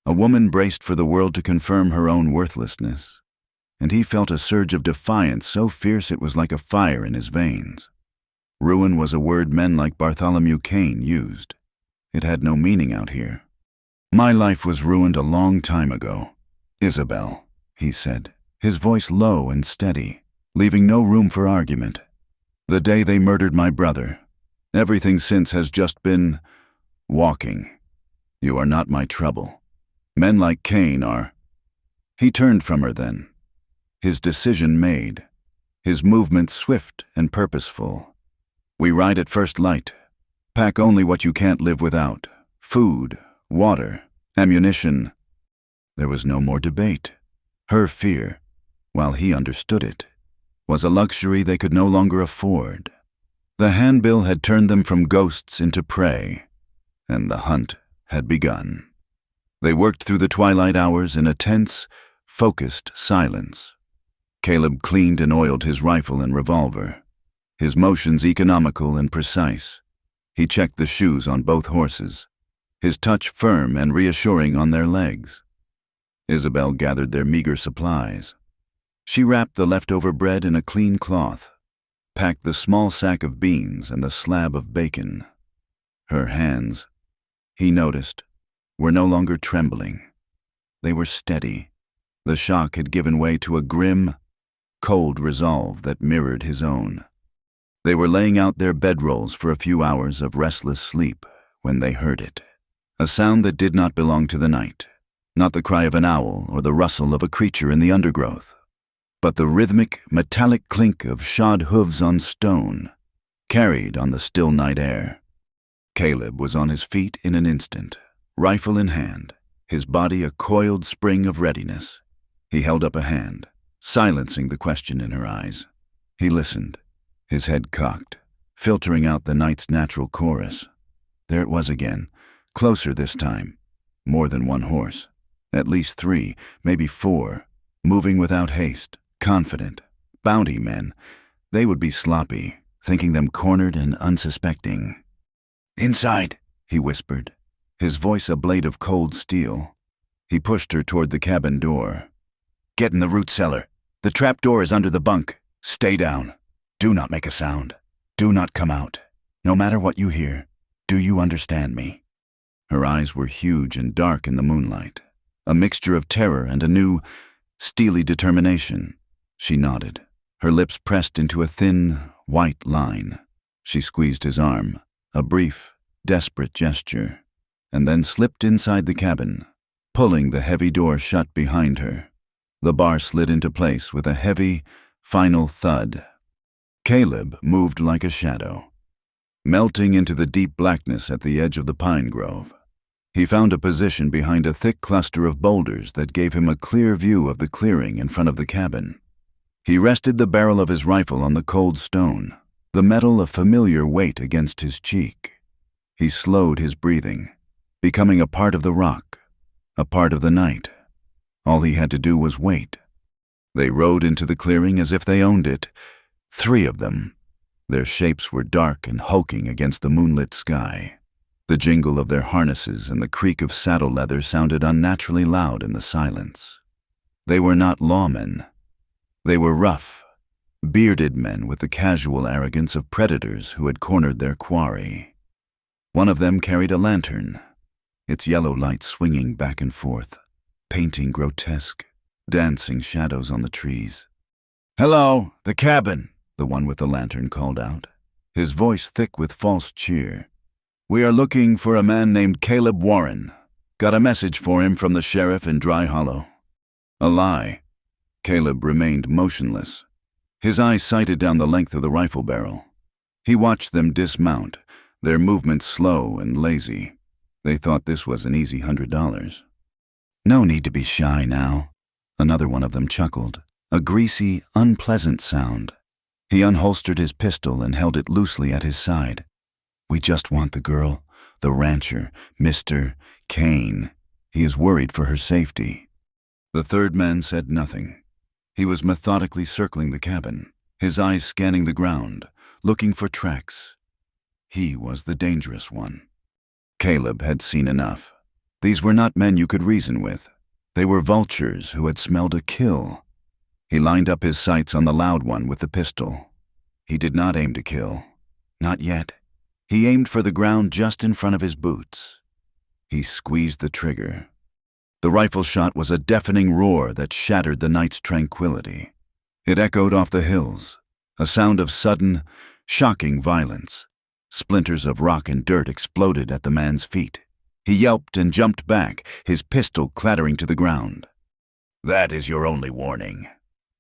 a woman braced for the world to confirm her own worthlessness. And he felt a surge of defiance so fierce it was like a fire in his veins. Ruin was a word men like Bartholomew Kane used. It had no meaning out here. "My life was ruined a long time ago, Isabel," he said, his voice low and steady, leaving no room for argument. "The day they murdered my brother. Everything since has just been walking. You are not my trouble. Men like Kane are." He turned from her then, his decision made, his movements swift and purposeful. "We ride at first light. Pack only what you can't live without. Food, water, ammunition." There was no more debate. Her fear, while he understood it, was a luxury they could no longer afford. The handbill had turned them from ghosts into prey, and the hunt had begun. They worked through the twilight hours in a tense, focused silence. Caleb cleaned and oiled his rifle and revolver, his motions economical and precise. He checked the shoes on both horses, his touch firm and reassuring on their legs. Isabel gathered their meager supplies. She wrapped the leftover bread in a clean cloth, packed the small sack of beans and the slab of bacon. Her hands, he noticed, were no longer trembling. They were steady. The shock had given way to a grim, cold resolve that mirrored his own. They were laying out their bedrolls for a few hours of restless sleep when they heard it. A sound that did not belong to the night, not the cry of an owl or the rustle of a creature in the undergrowth, but the rhythmic, metallic clink of shod hooves on stone, carried on the still night air. Caleb was on his feet in an instant, rifle in hand, his body a coiled spring of readiness. He held up a hand, silencing the question in her eyes. He listened, his head cocked, filtering out the night's natural chorus. There it was again, closer this time. More than one horse, at least 3, maybe 4, moving without haste, confident. Bounty men. They would be sloppy, thinking them cornered and unsuspecting. "Inside," he whispered, his voice a blade of cold steel. He pushed her toward the cabin door. "Get in the root cellar. The trap door is under the bunk. Stay down. Do not make a sound. Do not come out. No matter what you hear, do you understand me?" Her eyes were huge and dark in the moonlight, a mixture of terror and a new, steely determination. She nodded, her lips pressed into a thin, white line. She squeezed his arm, a brief, desperate gesture, and then slipped inside the cabin, pulling the heavy door shut behind her. The bar slid into place with a heavy, final thud. Caleb moved like a shadow, melting into the deep blackness at the edge of the pine grove. He found a position behind a thick cluster of boulders that gave him a clear view of the clearing in front of the cabin. He rested the barrel of his rifle on the cold stone, the metal a familiar weight against his cheek. He slowed his breathing, becoming a part of the rock, a part of the night. All he had to do was wait. They rode into the clearing as if they owned it, 3 of them. Their shapes were dark and hulking against the moonlit sky. The jingle of their harnesses and the creak of saddle leather sounded unnaturally loud in the silence. They were not lawmen. They were rough, bearded men with the casual arrogance of predators who had cornered their quarry. One of them carried a lantern, its yellow light swinging back and forth, painting grotesque, dancing shadows on the trees. "Hello, the cabin," the one with the lantern called out, his voice thick with false cheer. "We are looking for a man named Caleb Warren. Got a message for him from the sheriff in Dry Hollow." A lie. Caleb remained motionless, his eyes sighted down the length of the rifle barrel. He watched them dismount, their movements slow and lazy. They thought this was an easy $100. "No need to be shy now," another one of them chuckled, a greasy, unpleasant sound. He unholstered his pistol and held it loosely at his side. "We just want the girl, the rancher, Mr. Kane. He is worried for her safety." The third man said nothing. He was methodically circling the cabin, his eyes scanning the ground, looking for tracks. He was the dangerous one. Caleb had seen enough. These were not men you could reason with. They were vultures who had smelled a kill. He lined up his sights on the loud one with the pistol. He did not aim to kill. Not yet. He aimed for the ground just in front of his boots. He squeezed the trigger. The rifle shot was a deafening roar that shattered the night's tranquility. It echoed off the hills, a sound of sudden, shocking violence. Splinters of rock and dirt exploded at the man's feet. He yelped and jumped back, his pistol clattering to the ground. "That is your only warning."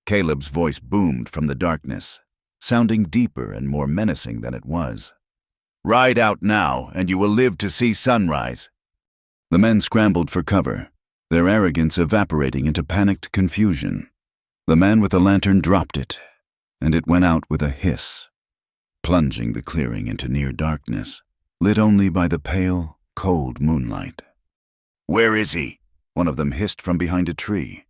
Caleb's voice boomed from the darkness, sounding deeper and more menacing than it was. "Ride out now, and you will live to see sunrise." The men scrambled for cover, their arrogance evaporating into panicked confusion. The man with the lantern dropped it, and it went out with a hiss, plunging the clearing into near darkness, lit only by the pale, cold moonlight. "Where is he?" one of them hissed from behind a tree.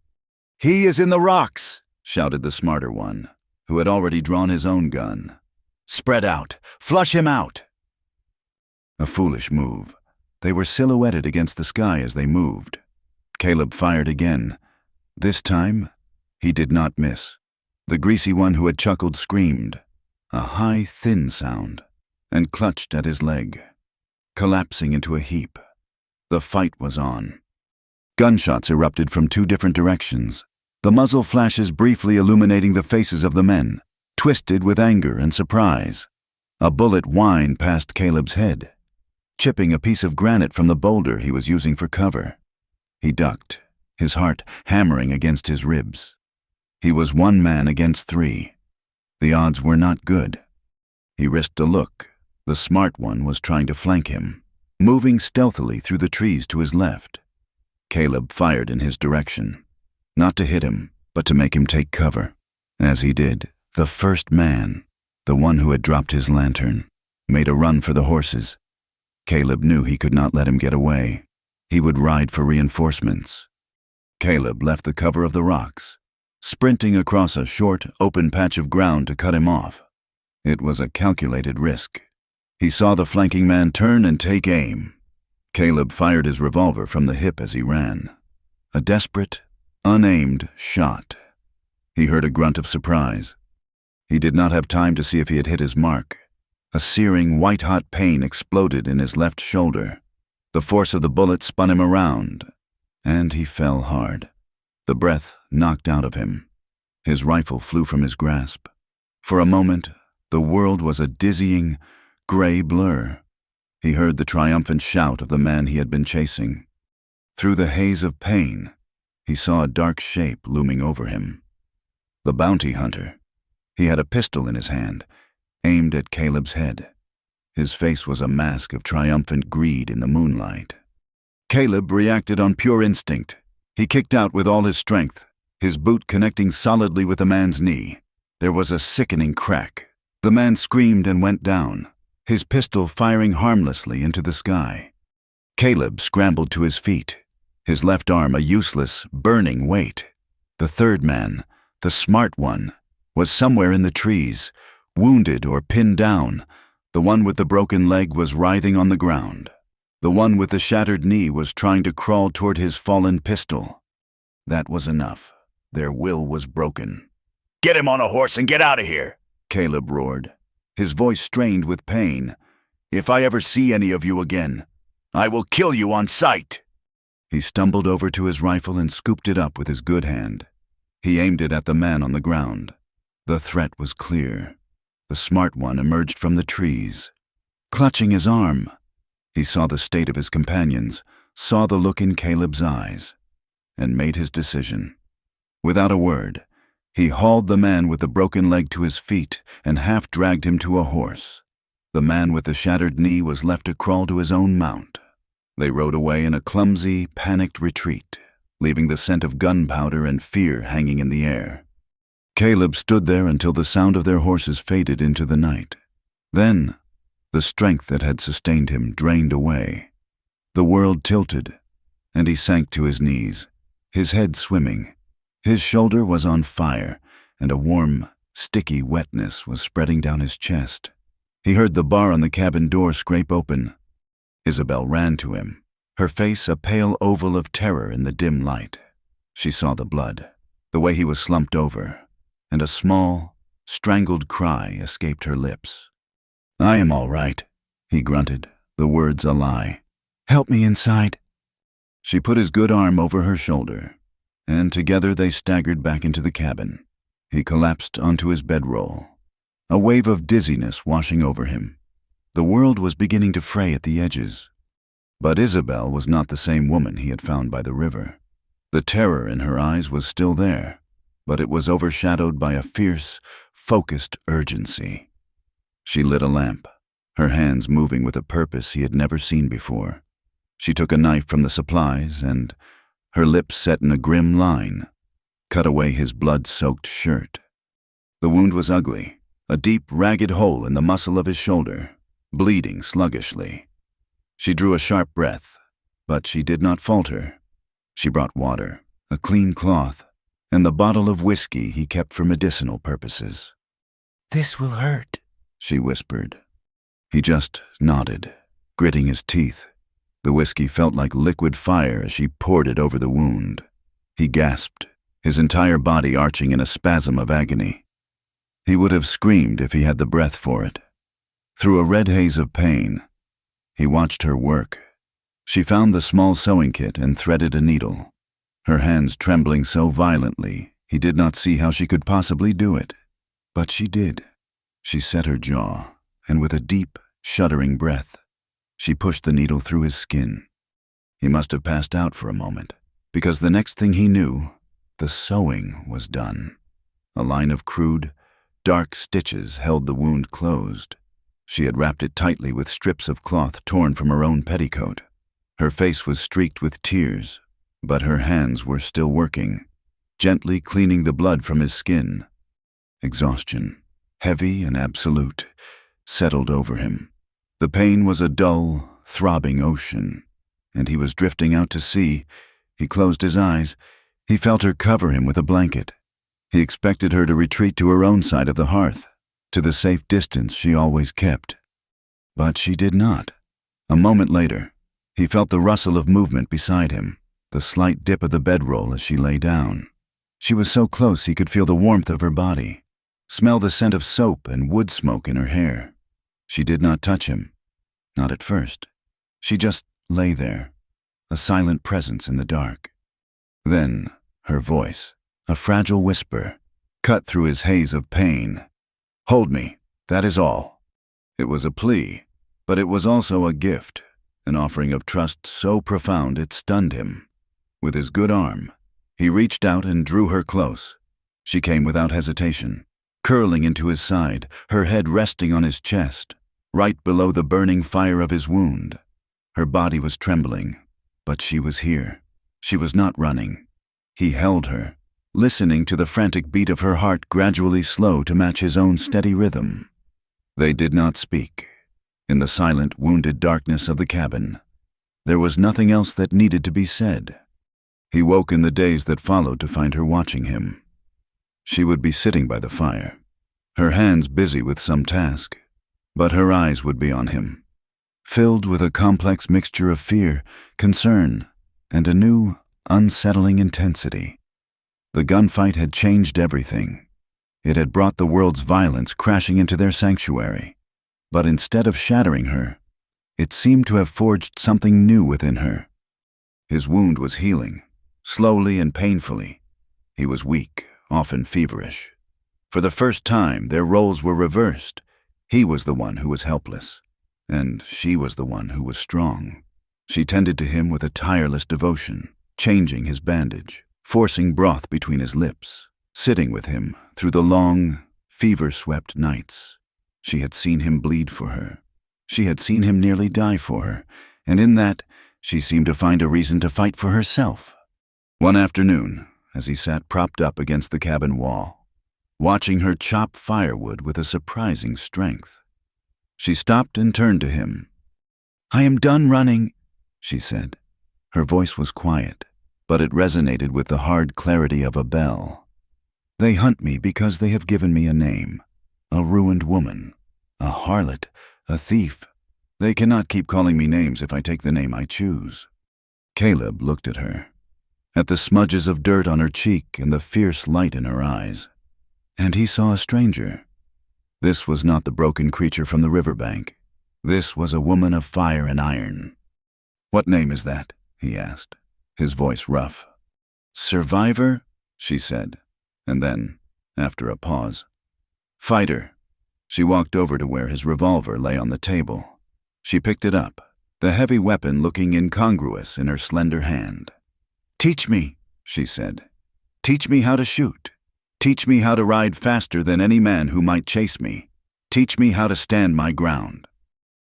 "He is in the rocks," shouted the smarter one, who had already drawn his own gun. "Spread out! Flush him out!" A foolish move. They were silhouetted against the sky as they moved. Caleb fired again. This time, he did not miss. The greasy one who had chuckled screamed, a high, thin sound, and clutched at his leg, collapsing into a heap. The fight was on. Gunshots erupted from 2 different directions, the muzzle flashes briefly illuminating the faces of the men, twisted with anger and surprise. A bullet whined past Caleb's head, chipping a piece of granite from the boulder he was using for cover. He ducked, his heart hammering against his ribs. He was 1 man against 3. The odds were not good. He risked a look. The smart one was trying to flank him, moving stealthily through the trees to his left. Caleb fired in his direction, not to hit him, but to make him take cover. As he did, the first man, the one who had dropped his lantern, made a run for the horses. Caleb knew he could not let him get away. He would ride for reinforcements. Caleb left the cover of the rocks, sprinting across a short, open patch of ground to cut him off. It was a calculated risk. He saw the flanking man turn and take aim. Caleb fired his revolver from the hip as he ran. A desperate, unaimed shot. He heard a grunt of surprise. He did not have time to see if he had hit his mark. A searing, white-hot pain exploded in his left shoulder. The force of the bullet spun him around, and he fell hard. The breath knocked out of him. His rifle flew from his grasp. For a moment, the world was a dizzying, gray blur. He heard the triumphant shout of the man he had been chasing. Through the haze of pain, he saw a dark shape looming over him. The bounty hunter. He had a pistol in his hand, aimed at Caleb's head. His face was a mask of triumphant greed in the moonlight. Caleb reacted on pure instinct. He kicked out with all his strength, his boot connecting solidly with the man's knee. There was a sickening crack. The man screamed and went down, his pistol firing harmlessly into the sky. Caleb scrambled to his feet, his left arm a useless, burning weight. The third man, the smart one, was somewhere in the trees, wounded or pinned down. The one with the broken leg was writhing on the ground. The one with the shattered knee was trying to crawl toward his fallen pistol. That was enough. Their will was broken. "Get him on a horse and get out of here," Caleb roared, his voice strained with pain. "If I ever see any of you again, I will kill you on sight." He stumbled over to his rifle and scooped it up with his good hand. He aimed it at the man on the ground. The threat was clear. The smart one emerged from the trees, clutching his arm. He saw the state of his companions, saw the look in Caleb's eyes, and made his decision. Without a word, he hauled the man with the broken leg to his feet and half-dragged him to a horse. The man with the shattered knee was left to crawl to his own mount. They rode away in a clumsy, panicked retreat, leaving the scent of gunpowder and fear hanging in the air. Caleb stood there until the sound of their horses faded into the night. Then, the strength that had sustained him drained away. The world tilted, and he sank to his knees, his head swimming. His shoulder was on fire, and a warm, sticky wetness was spreading down his chest. He heard the bar on the cabin door scrape open. Isabel ran to him, her face a pale oval of terror in the dim light. She saw the blood, the way he was slumped over, and a small, strangled cry escaped her lips. "I am all right," he grunted, the words a lie. "Help me inside." She put his good arm over her shoulder, and together they staggered back into the cabin. He collapsed onto his bedroll, a wave of dizziness washing over him. The world was beginning to fray at the edges. But Isabel was not the same woman he had found by the river. The terror in her eyes was still there, but it was overshadowed by a fierce, focused urgency. She lit a lamp, her hands moving with a purpose he had never seen before. She took a knife from the supplies and, her lips set in a grim line, cut away his blood-soaked shirt. The wound was ugly, a deep, ragged hole in the muscle of his shoulder, bleeding sluggishly. She drew a sharp breath, but she did not falter. She brought water, a clean cloth, and the bottle of whiskey he kept for medicinal purposes. "This will hurt," she whispered. He just nodded, gritting his teeth. The whiskey felt like liquid fire as she poured it over the wound. He gasped, his entire body arching in a spasm of agony. He would have screamed if he had the breath for it. Through a red haze of pain, he watched her work. She found the small sewing kit and threaded a needle. Her hands trembling so violently, he did not see how she could possibly do it. But she did. She set her jaw, and with a deep, shuddering breath, she pushed the needle through his skin. He must have passed out for a moment, because the next thing he knew, the sewing was done. A line of crude, dark stitches held the wound closed. She had wrapped it tightly with strips of cloth torn from her own petticoat. Her face was streaked with tears, but her hands were still working, gently cleaning the blood from his skin. Exhaustion, heavy and absolute, settled over him. The pain was a dull, throbbing ocean, and he was drifting out to sea. He closed his eyes. He felt her cover him with a blanket. He expected her to retreat to her own side of the hearth, to the safe distance she always kept. But she did not. A moment later, he felt the rustle of movement beside him, the slight dip of the bedroll as she lay down. She was so close he could feel the warmth of her body, smell the scent of soap and wood smoke in her hair. She did not touch him, not at first. She just lay there, a silent presence in the dark. Then, her voice, a fragile whisper, cut through his haze of pain. "Hold me, that is all." It was a plea, but it was also a gift, an offering of trust so profound it stunned him. With his good arm, he reached out and drew her close. She came without hesitation, curling into his side, her head resting on his chest, right below the burning fire of his wound. Her body was trembling, but she was here. She was not running. He held her, listening to the frantic beat of her heart gradually slow to match his own steady rhythm. They did not speak. In the silent, wounded darkness of the cabin, there was nothing else that needed to be said. He woke in the days that followed to find her watching him. She would be sitting by the fire, her hands busy with some task, but her eyes would be on him, filled with a complex mixture of fear, concern, and a new, unsettling intensity. The gunfight had changed everything. It had brought the world's violence crashing into their sanctuary. But instead of shattering her, it seemed to have forged something new within her. His wound was healing, slowly and painfully. He was weak, often feverish. For the first time, their roles were reversed. He was the one who was helpless, and she was the one who was strong. She tended to him with a tireless devotion, changing his bandage, forcing broth between his lips, sitting with him through the long, fever-swept nights. She had seen him bleed for her. She had seen him nearly die for her, and in that, she seemed to find a reason to fight for herself. One afternoon, as he sat propped up against the cabin wall, watching her chop firewood with a surprising strength, she stopped and turned to him. "I am done running," she said. Her voice was quiet, but it resonated with the hard clarity of a bell. "They hunt me because they have given me a name. A ruined woman, a harlot, a thief. They cannot keep calling me names if I take the name I choose." Caleb looked at her, at the smudges of dirt on her cheek and the fierce light in her eyes, and he saw a stranger. This was not the broken creature from the riverbank. This was a woman of fire and iron. "What name is that?" he asked, his voice rough. "Survivor," she said, and then, after a pause, "Fighter." She walked over to where his revolver lay on the table. She picked it up, the heavy weapon looking incongruous in her slender hand. "Teach me," she said. "Teach me how to shoot. Teach me how to ride faster than any man who might chase me. Teach me how to stand my ground."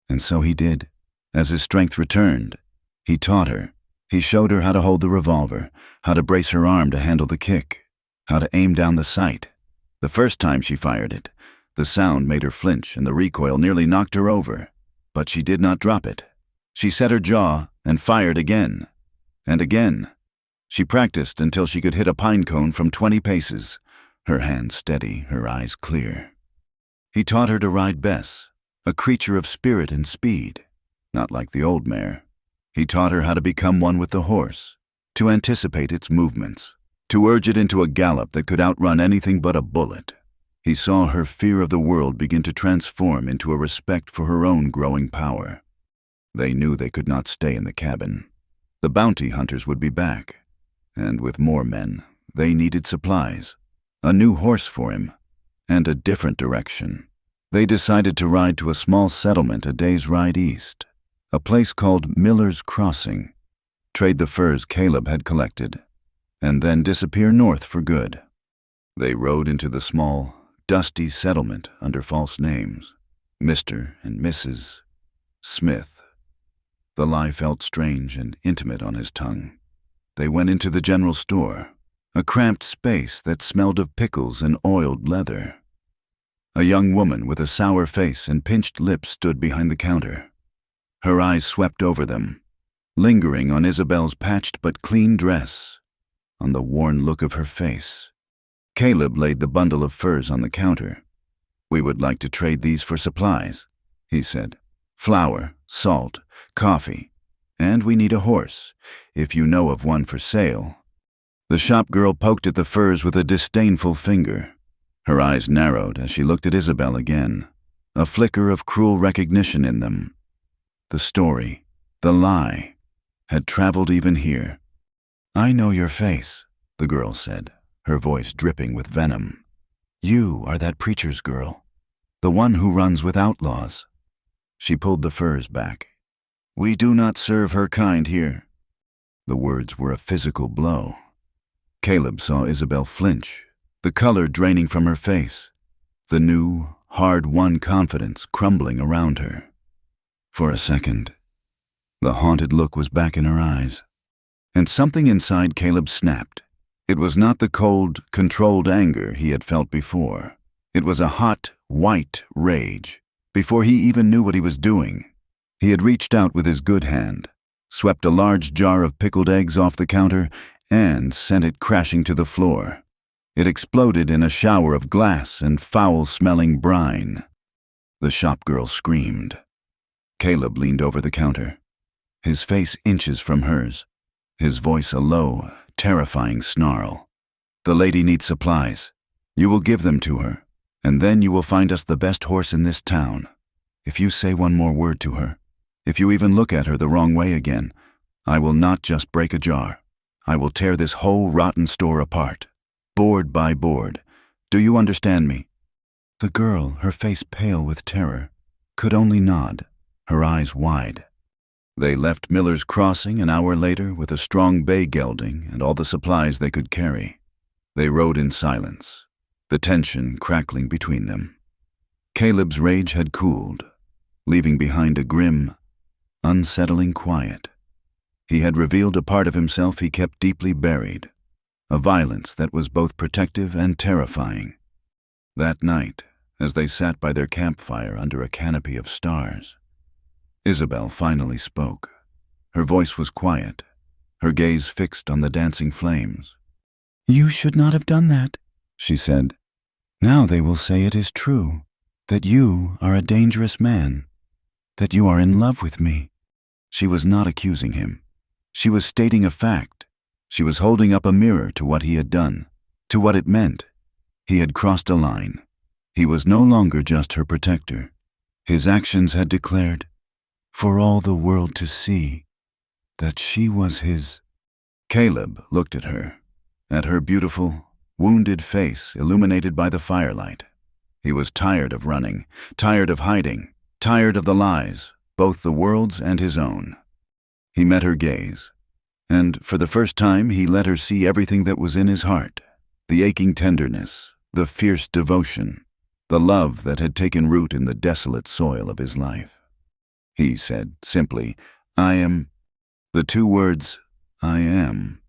And so he did. As his strength returned, he taught her. He showed her how to hold the revolver, how to brace her arm to handle the kick, how to aim down the sight. The first time she fired it, the sound made her flinch and the recoil nearly knocked her over. But she did not drop it. She set her jaw and fired again. And again. She practiced until she could hit a pine cone from 20 paces, her hands steady, her eyes clear. He taught her to ride Bess, a creature of spirit and speed, not like the old mare. He taught her how to become one with the horse, to anticipate its movements, to urge it into a gallop that could outrun anything but a bullet. He saw her fear of the world begin to transform into a respect for her own growing power. They knew they could not stay in the cabin. The bounty hunters would be back, and with more men, they needed supplies, a new horse for him, and a different direction. They decided to ride to a small settlement a day's ride east, a place called Miller's Crossing, trade the furs Caleb had collected, and then disappear north for good. They rode into the small, dusty settlement under false names, Mr. and Mrs. Smith. The lie felt strange and intimate on his tongue. They went into the general store, a cramped space that smelled of pickles and oiled leather. A young woman with a sour face and pinched lips stood behind the counter. Her eyes swept over them, lingering on Isabel's patched but clean dress, on the worn look of her face. Caleb laid the bundle of furs on the counter. "We would like to trade these for supplies," he said. "Flour, salt, coffee, and we need a horse, if you know of one for sale." The shop girl poked at the furs with a disdainful finger. Her eyes narrowed as she looked at Isabel again, a flicker of cruel recognition in them. The story, the lie, had traveled even here. "I know your face," the girl said, her voice dripping with venom. "You are that preacher's girl, the one who runs with outlaws." She pulled the furs back. "We do not serve her kind here." The words were a physical blow. Caleb saw Isabel flinch, the color draining from her face, the new, hard-won confidence crumbling around her. For a second, the haunted look was back in her eyes, and something inside Caleb snapped. It was not the cold, controlled anger he had felt before. It was a hot, white rage. Before he even knew what he was doing, he had reached out with his good hand, swept a large jar of pickled eggs off the counter, and sent it crashing to the floor. It exploded in a shower of glass and foul-smelling brine. The shopgirl screamed. Caleb leaned over the counter, his face inches from hers, his voice a low, terrifying snarl. "The lady needs supplies. You will give them to her, and then you will find us the best horse in this town. If you say one more word to her, if you even look at her the wrong way again, I will not just break a jar. I will tear this whole rotten store apart, board by board. Do you understand me?" The girl, her face pale with terror, could only nod, her eyes wide. They left Miller's Crossing an hour later with a strong bay gelding and all the supplies they could carry. They rode in silence, the tension crackling between them. Caleb's rage had cooled, leaving behind a grim, unsettling quiet. He had revealed a part of himself he kept deeply buried, a violence that was both protective and terrifying. That night, as they sat by their campfire under a canopy of stars, Isabel finally spoke. Her voice was quiet, her gaze fixed on the dancing flames. "You should not have done that," she said. "Now they will say it is true, that you are a dangerous man, that you are in love with me." She was not accusing him. She was stating a fact. She was holding up a mirror to what he had done, to what it meant. He had crossed a line. He was no longer just her protector. His actions had declared, for all the world to see, that she was his. Caleb looked at her beautiful, wounded face illuminated by the firelight. He was tired of running, tired of hiding, tired of the lies, both the world's and his own. He met her gaze, and for the first time he let her see everything that was in his heart, the aching tenderness, the fierce devotion, the love that had taken root in the desolate soil of his life. He said simply, "I am." The two words, "I am,"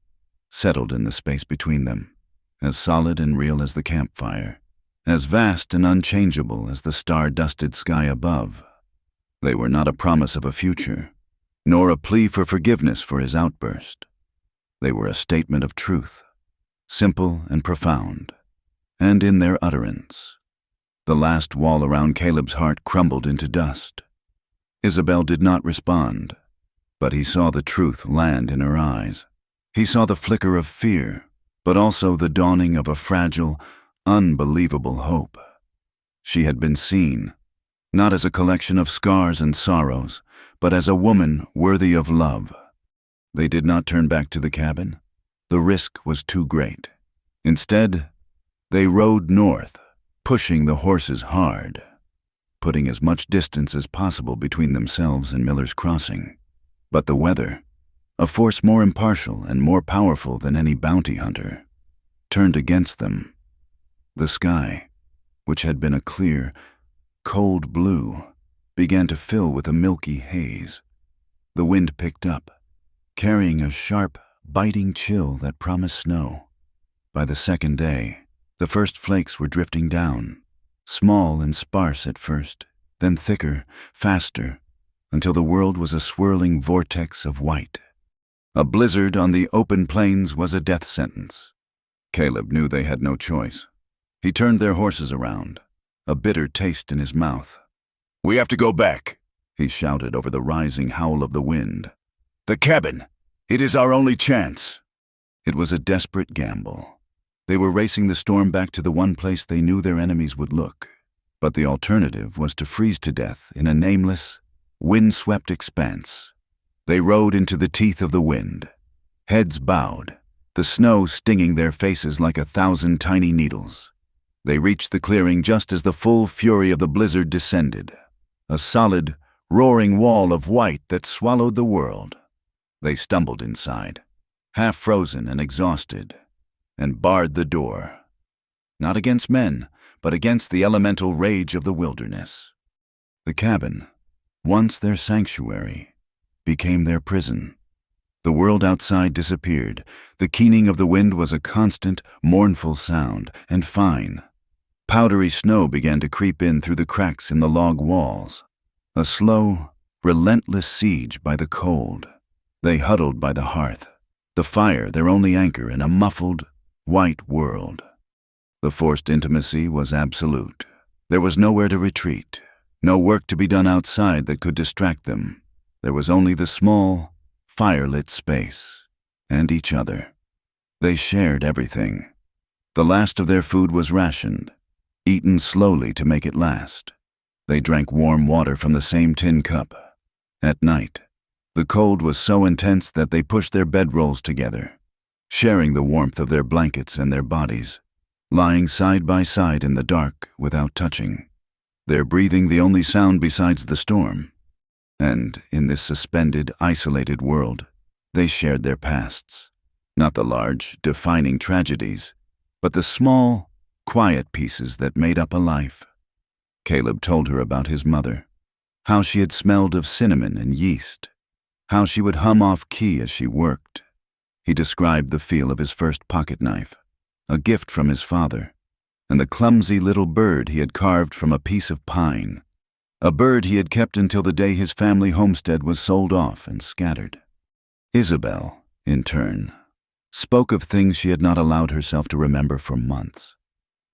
settled in the space between them, as solid and real as the campfire, as vast and unchangeable as the star-dusted sky above. They were not a promise of a future, nor a plea for forgiveness for his outburst. They were a statement of truth, simple and profound, and in their utterance, the last wall around Caleb's heart crumbled into dust. Isabel did not respond, but he saw the truth land in her eyes. He saw the flicker of fear, but also the dawning of a fragile, unbelievable hope. She had been seen, not as a collection of scars and sorrows, but as a woman worthy of love. They did not turn back to the cabin. The risk was too great. Instead, they rode north, pushing the horses hard, putting as much distance as possible between themselves and Miller's Crossing. But the weather, a force more impartial and more powerful than any bounty hunter, turned against them. The sky, which had been a clear, cold blue, began to fill with a milky haze. The wind picked up, carrying a sharp, biting chill that promised snow. By the second day, the first flakes were drifting down, small and sparse at first, then thicker, faster, until the world was a swirling vortex of white. A blizzard on the open plains was a death sentence. Caleb knew they had no choice. He turned their horses around, a bitter taste in his mouth. "We have to go back," he shouted over the rising howl of the wind. "The cabin! It is our only chance!" It was a desperate gamble. They were racing the storm back to the one place they knew their enemies would look, But the alternative was to freeze to death in a nameless, wind-swept expanse. They rode into the teeth of the wind, heads bowed, the snow stinging their faces like 1,000 tiny needles. They reached the clearing just as the full fury of the blizzard descended, a solid, roaring wall of white that swallowed the world. They stumbled inside, half frozen and exhausted, and barred the door. Not against men, but against the elemental rage of the wilderness. The cabin, once their sanctuary, became their prison. The world outside disappeared. The keening of the wind was a constant, mournful sound, and fine, powdery snow began to creep in through the cracks in the log walls. A slow, relentless siege by the cold. They huddled by the hearth, the fire their only anchor in a muffled, white world. The forced intimacy was absolute. There was nowhere to retreat, no work to be done outside that could distract them. There was only the small, fire-lit space, and each other. They shared everything. The last of their food was rationed, eaten slowly to make it last. They drank warm water from the same tin cup. At night, the cold was so intense that they pushed their bedrolls together, sharing the warmth of their blankets and their bodies, lying side by side in the dark without touching, their breathing the only sound besides the storm. And in this suspended, isolated world, they shared their pasts, not the large, defining tragedies, but the small, quiet pieces that made up a life. Caleb told her about his mother, how she had smelled of cinnamon and yeast, how she would hum off key as she worked. He described the feel of his first pocket knife, a gift from his father, and the clumsy little bird he had carved from a piece of pine, a bird he had kept until the day his family homestead was sold off and scattered. Isabel, in turn, spoke of things she had not allowed herself to remember for months.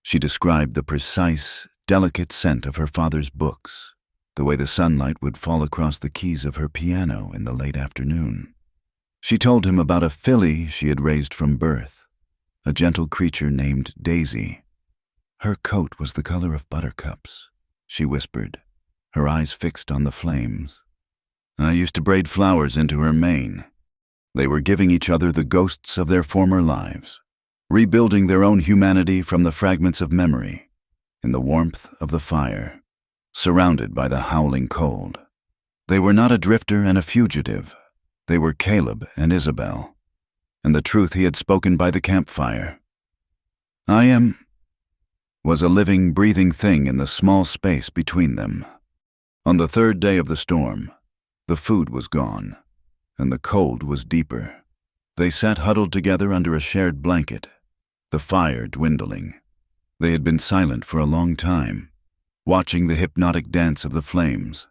She described the precise, delicate scent of her father's books, the way the sunlight would fall across the keys of her piano in the late afternoon. She told him about a filly she had raised from birth, a gentle creature named Daisy. Her coat was the color of buttercups, she whispered, her eyes fixed on the flames. I used to braid flowers into her mane. They were giving each other the ghosts of their former lives, rebuilding their own humanity from the fragments of memory, in the warmth of the fire, surrounded by the howling cold. They were not a drifter and a fugitive. They were Caleb and Isabel, and the truth he had spoken by the campfire. I am was a living, breathing thing in the small space between them. On the third day of the storm, the food was gone, and the cold was deeper. They sat huddled together under a shared blanket, the fire dwindling. They had been silent for a long time, watching the hypnotic dance of the flames.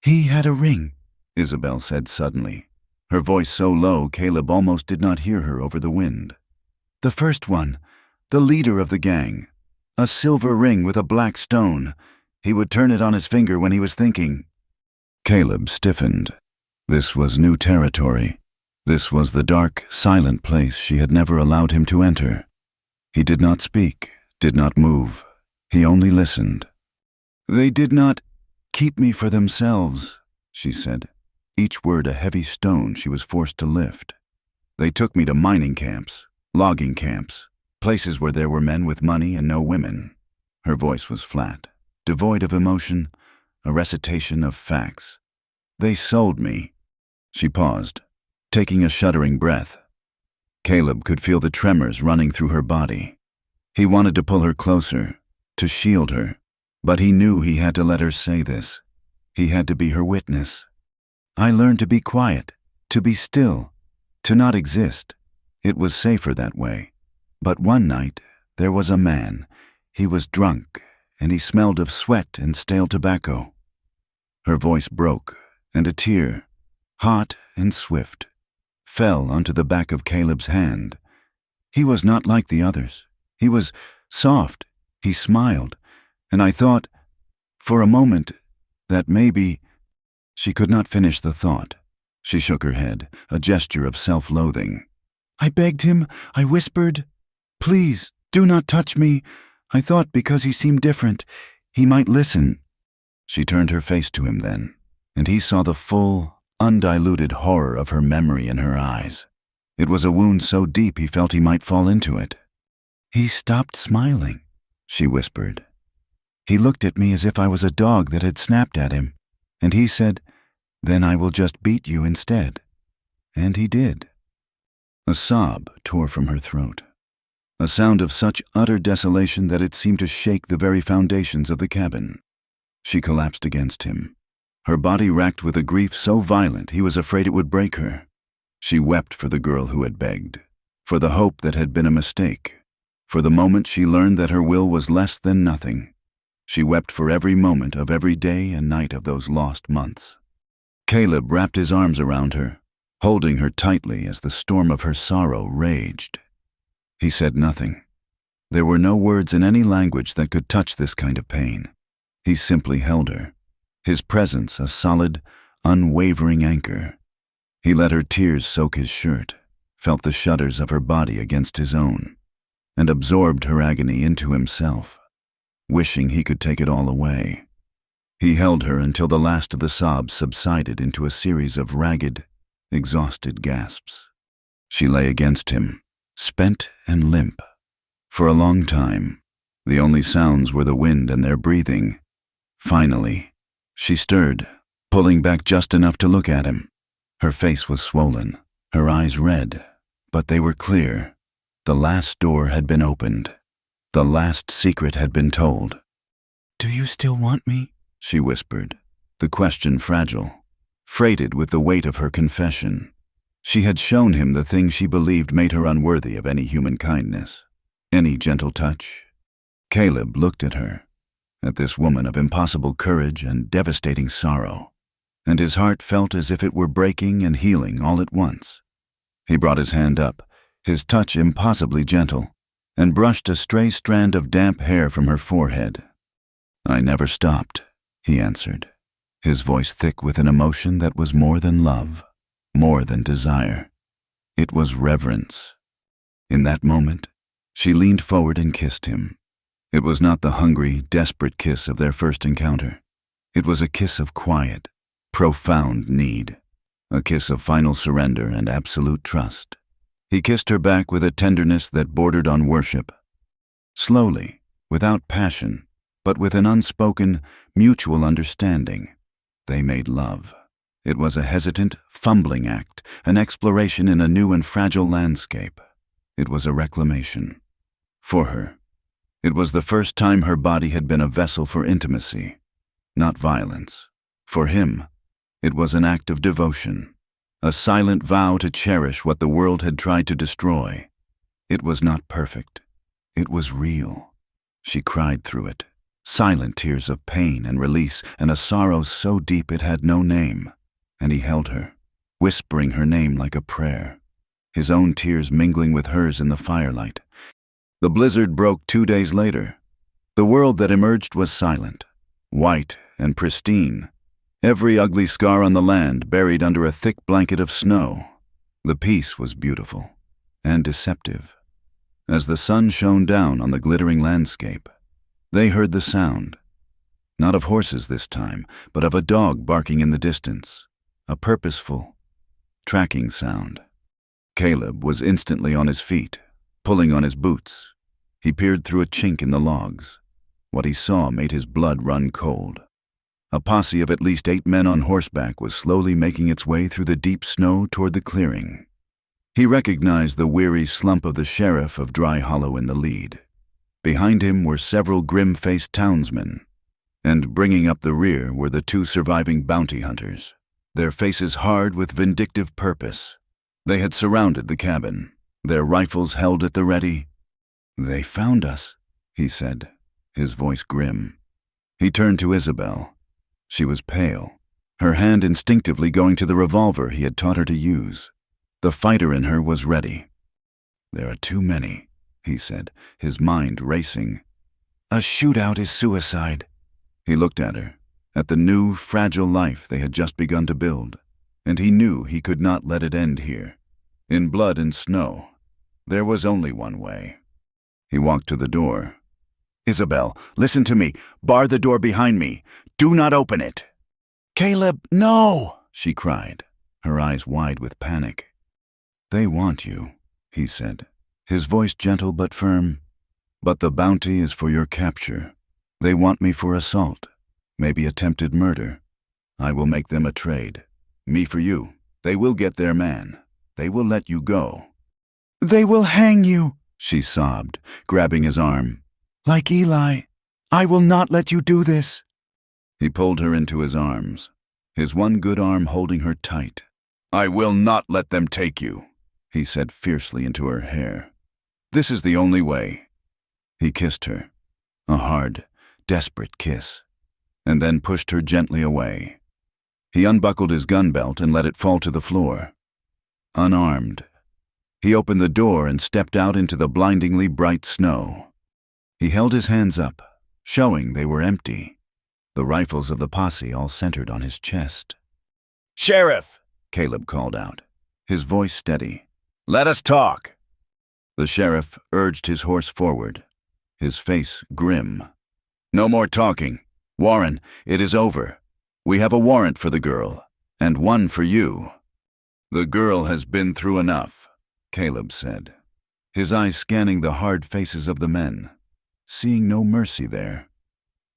He had a ring, Isabel said suddenly, her voice so low Caleb almost did not hear her over the wind. The first one, the leader of the gang, a silver ring with a black stone. He would turn it on his finger when he was thinking. Caleb stiffened. This was new territory. This was the dark, silent place she had never allowed him to enter. He did not speak, did not move. He only listened. They did not keep me for themselves, she said, each word a heavy stone she was forced to lift. They took me to mining camps, logging camps, places where there were men with money and no women. Her voice was flat, devoid of emotion, a recitation of facts. They sold me. She paused, taking a shuddering breath. Caleb could feel the tremors running through her body. He wanted to pull her closer, to shield her, but he knew he had to let her say this. He had to be her witness. I learned to be quiet, to be still, to not exist. It was safer that way. But one night, there was a man. He was drunk, and he smelled of sweat and stale tobacco. Her voice broke, and a tear, hot and swift, fell onto the back of Caleb's hand. He was not like the others. He was soft. He smiled, and I thought, for a moment, that maybe... She could not finish the thought. She shook her head, a gesture of self-loathing. I begged him, I whispered, please, do not touch me. I thought because he seemed different, He might listen. She turned her face to him then, and he saw the full, undiluted horror of her memory in her eyes. It was a wound so deep he felt he might fall into it. He stopped smiling, she whispered. He looked at me as if I was a dog that had snapped at him, and he said, "Then I will just beat you instead." And he did. A sob tore from her throat, a sound of such utter desolation that it seemed to shake the very foundations of the cabin. She collapsed against him, her body racked with a grief so violent he was afraid it would break her. She wept for the girl who had begged, for the hope that had been a mistake, for the moment she learned that her will was less than nothing. She wept for every moment of every day and night of those lost months. Caleb wrapped his arms around her, holding her tightly as the storm of her sorrow raged. He said nothing. There were no words in any language that could touch this kind of pain. He simply held her, his presence a solid, unwavering anchor. He let her tears soak his shirt, felt the shudders of her body against his own, and absorbed her agony into himself, wishing he could take it all away. He held her until the last of the sobs subsided into a series of ragged, exhausted gasps. She lay against him, spent and limp. For a long time, the only sounds were the wind and their breathing. Finally, she stirred, pulling back just enough to look at him. Her face was swollen, her eyes red, but they were clear. The last door had been opened. The last secret had been told. "Do you still want me?" she whispered, the question fragile, freighted with the weight of her confession. She had shown him the thing she believed made her unworthy of any human kindness, any gentle touch. Caleb looked at her, at this woman of impossible courage and devastating sorrow, and his heart felt as if it were breaking and healing all at once. He brought his hand up, his touch impossibly gentle, and brushed a stray strand of damp hair from her forehead. "I never stopped," he answered, his voice thick with an emotion that was more than love, more than desire. It was reverence. In that moment, she leaned forward and kissed him. It was not the hungry, desperate kiss of their first encounter. It was a kiss of quiet, profound need, a kiss of final surrender and absolute trust. He kissed her back with a tenderness that bordered on worship. Slowly, without passion, but with an unspoken, mutual understanding, they made love. It was a hesitant, fumbling act, an exploration in a new and fragile landscape. It was a reclamation. For her, it was the first time her body had been a vessel for intimacy, not violence. For him, it was an act of devotion, a silent vow to cherish what the world had tried to destroy. It was not perfect. It was real. She cried through it, silent tears of pain and release, and a sorrow so deep it had no name. And he held her, whispering her name like a prayer, his own tears mingling with hers in the firelight. The blizzard broke 2 days later. The world that emerged was silent, white and pristine, every ugly scar on the land buried under a thick blanket of snow. The peace was beautiful and deceptive. As the sun shone down on the glittering landscape, they heard the sound, not of horses this time, but of a dog barking in the distance, a purposeful, tracking sound. Caleb was instantly on his feet, pulling on his boots. He peered through a chink in the logs. What he saw made his blood run cold. A posse of at least 8 men on horseback was slowly making its way through the deep snow toward the clearing. He recognized the weary slump of the sheriff of Dry Hollow in the lead. Behind him were several grim-faced townsmen, and bringing up the rear were the 2 surviving bounty hunters, their faces hard with vindictive purpose. They had surrounded the cabin, their rifles held at the ready. "They found us," he said, his voice grim. He turned to Isabel. She was pale, her hand instinctively going to the revolver he had taught her to use. The fighter in her was ready. "There are too many," he said, his mind racing. "A shootout is suicide." He looked at her, at the new, fragile life they had just begun to build, and he knew he could not let it end here. In blood and snow, there was only one way. He walked to the door. Isabel, listen to me. Bar the door behind me. Do not open it." "Caleb, no!" she cried, her eyes wide with panic. "They want you," he said, his voice gentle but firm. "But the bounty is for your capture. They want me for assault, maybe attempted murder. I will make them a trade. Me for you. They will get their man. They will let you go." "They will hang you," she sobbed, grabbing his arm. "like Eli. I will not let you do this." He pulled her into his arms, his one good arm holding her tight. "I will not let them take you," he said fiercely into her hair. "This is the only way." He kissed her, a hard, desperate kiss, and then pushed her gently away. He unbuckled his gun belt and let it fall to the floor. Unarmed, he opened the door and stepped out into the blindingly bright snow. He held his hands up, showing they were empty, the rifles of the posse all centered on his chest. "Sheriff," Caleb called out, his voice steady. "let us talk." The sheriff urged his horse forward, his face grim. "No more talking. Warren, it is over. We have a warrant for the girl, and one for you." "The girl has been through enough," Caleb said, his eyes scanning the hard faces of the men, seeing no mercy there.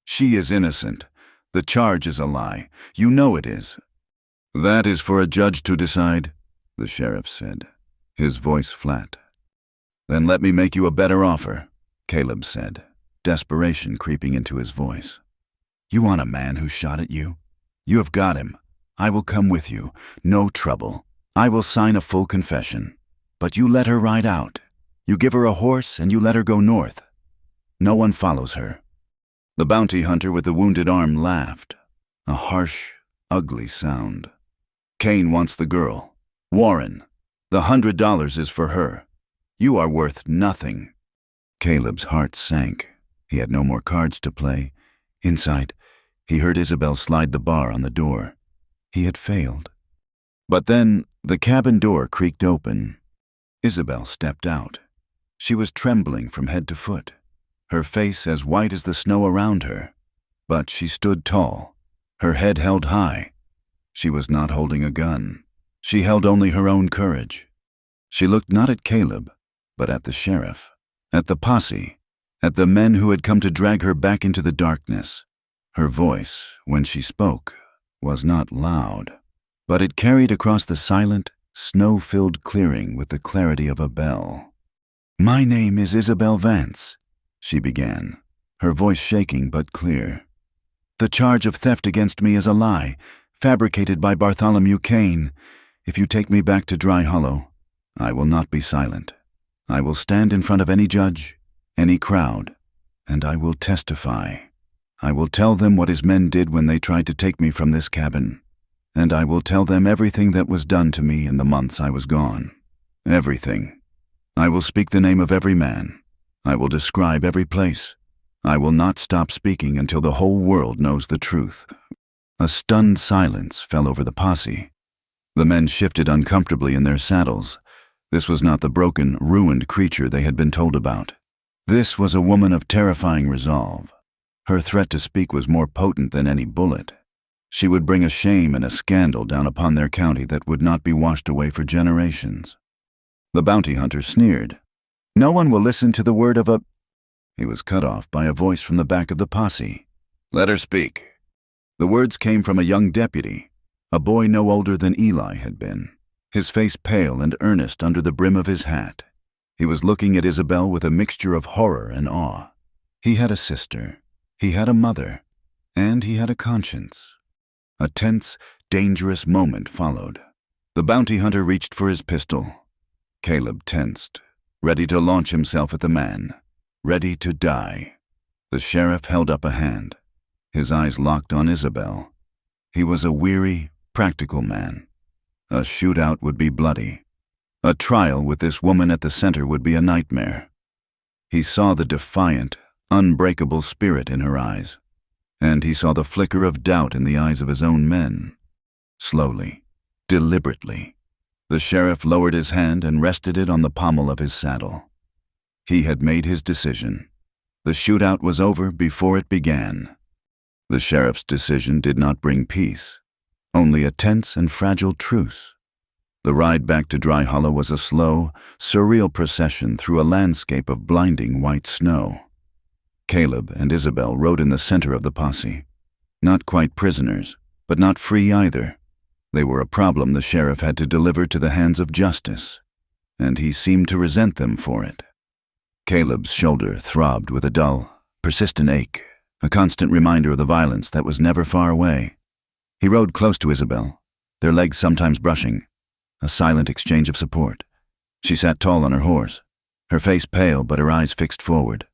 "She is innocent. The charge is a lie. You know it is." "That is for a judge to decide," the sheriff said, his voice flat. "Then let me make you a better offer," Caleb said, desperation creeping into his voice. "You want a man who shot at you? You have got him. I will come with you. No trouble. I will sign a full confession. But you let her ride out. You give her a horse and you let her go north. No one follows her." The bounty hunter with the wounded arm laughed, a harsh, ugly sound. "Kane wants the girl. Warren, the $100 is for her. You are worth nothing." Caleb's heart sank. He had no more cards to play. Inside, he heard Isabel slide the bar on the door. He had failed. But then the cabin door creaked open. Isabel stepped out. She was trembling from head to foot, her face as white as the snow around her. But she stood tall, her head held high. She was not holding a gun. She held only her own courage. She looked not at Caleb, but at the sheriff, at the posse, at the men who had come to drag her back into the darkness. Her voice, when she spoke, was not loud, but it carried across the silent, snow-filled clearing with the clarity of a bell. "My name is Isabel Vance," she began, her voice shaking but clear. "The charge of theft against me is a lie, fabricated by Bartholomew Kane. If you take me back to Dry Hollow, I will not be silent. I will stand in front of any judge, any crowd, and I will testify. I will tell them what his men did when they tried to take me from this cabin, and I will tell them everything that was done to me in the months I was gone. Everything. I will speak the name of every man. I will describe every place. I will not stop speaking until the whole world knows the truth." A stunned silence fell over the posse. The men shifted uncomfortably in their saddles. This was not the broken, ruined creature they had been told about. This was a woman of terrifying resolve. Her threat to speak was more potent than any bullet. She would bring a shame and a scandal down upon their county that would not be washed away for generations. The bounty hunter sneered. "No one will listen to the word of a—" He was cut off by a voice from the back of the posse. "Let her speak." The words came from a young deputy, a boy no older than Eli had been, his face pale and earnest under the brim of his hat. He was looking at Isabel with a mixture of horror and awe. He had a sister, he had a mother, and he had a conscience. A tense, dangerous moment followed. The bounty hunter reached for his pistol. Caleb tensed, ready to launch himself at the man, ready to die. The sheriff held up a hand, his eyes locked on Isabel. He was a weary, practical man. A shootout would be bloody. A trial with this woman at the center would be a nightmare. He saw the defiant, unbreakable spirit in her eyes, and he saw the flicker of doubt in the eyes of his own men. Slowly, deliberately, the sheriff lowered his hand and rested it on the pommel of his saddle. He had made his decision. The shootout was over before it began. The sheriff's decision did not bring peace, only a tense and fragile truce. The ride back to Dry Hollow was a slow, surreal procession through a landscape of blinding white snow. Caleb and Isabel rode in the center of the posse. Not quite prisoners, but not free either. They were a problem the sheriff had to deliver to the hands of justice, and he seemed to resent them for it. Caleb's shoulder throbbed with a dull, persistent ache, a constant reminder of the violence that was never far away. He rode close to Isabel, their legs sometimes brushing, a silent exchange of support. She sat tall on her horse, her face pale but her eyes fixed forward,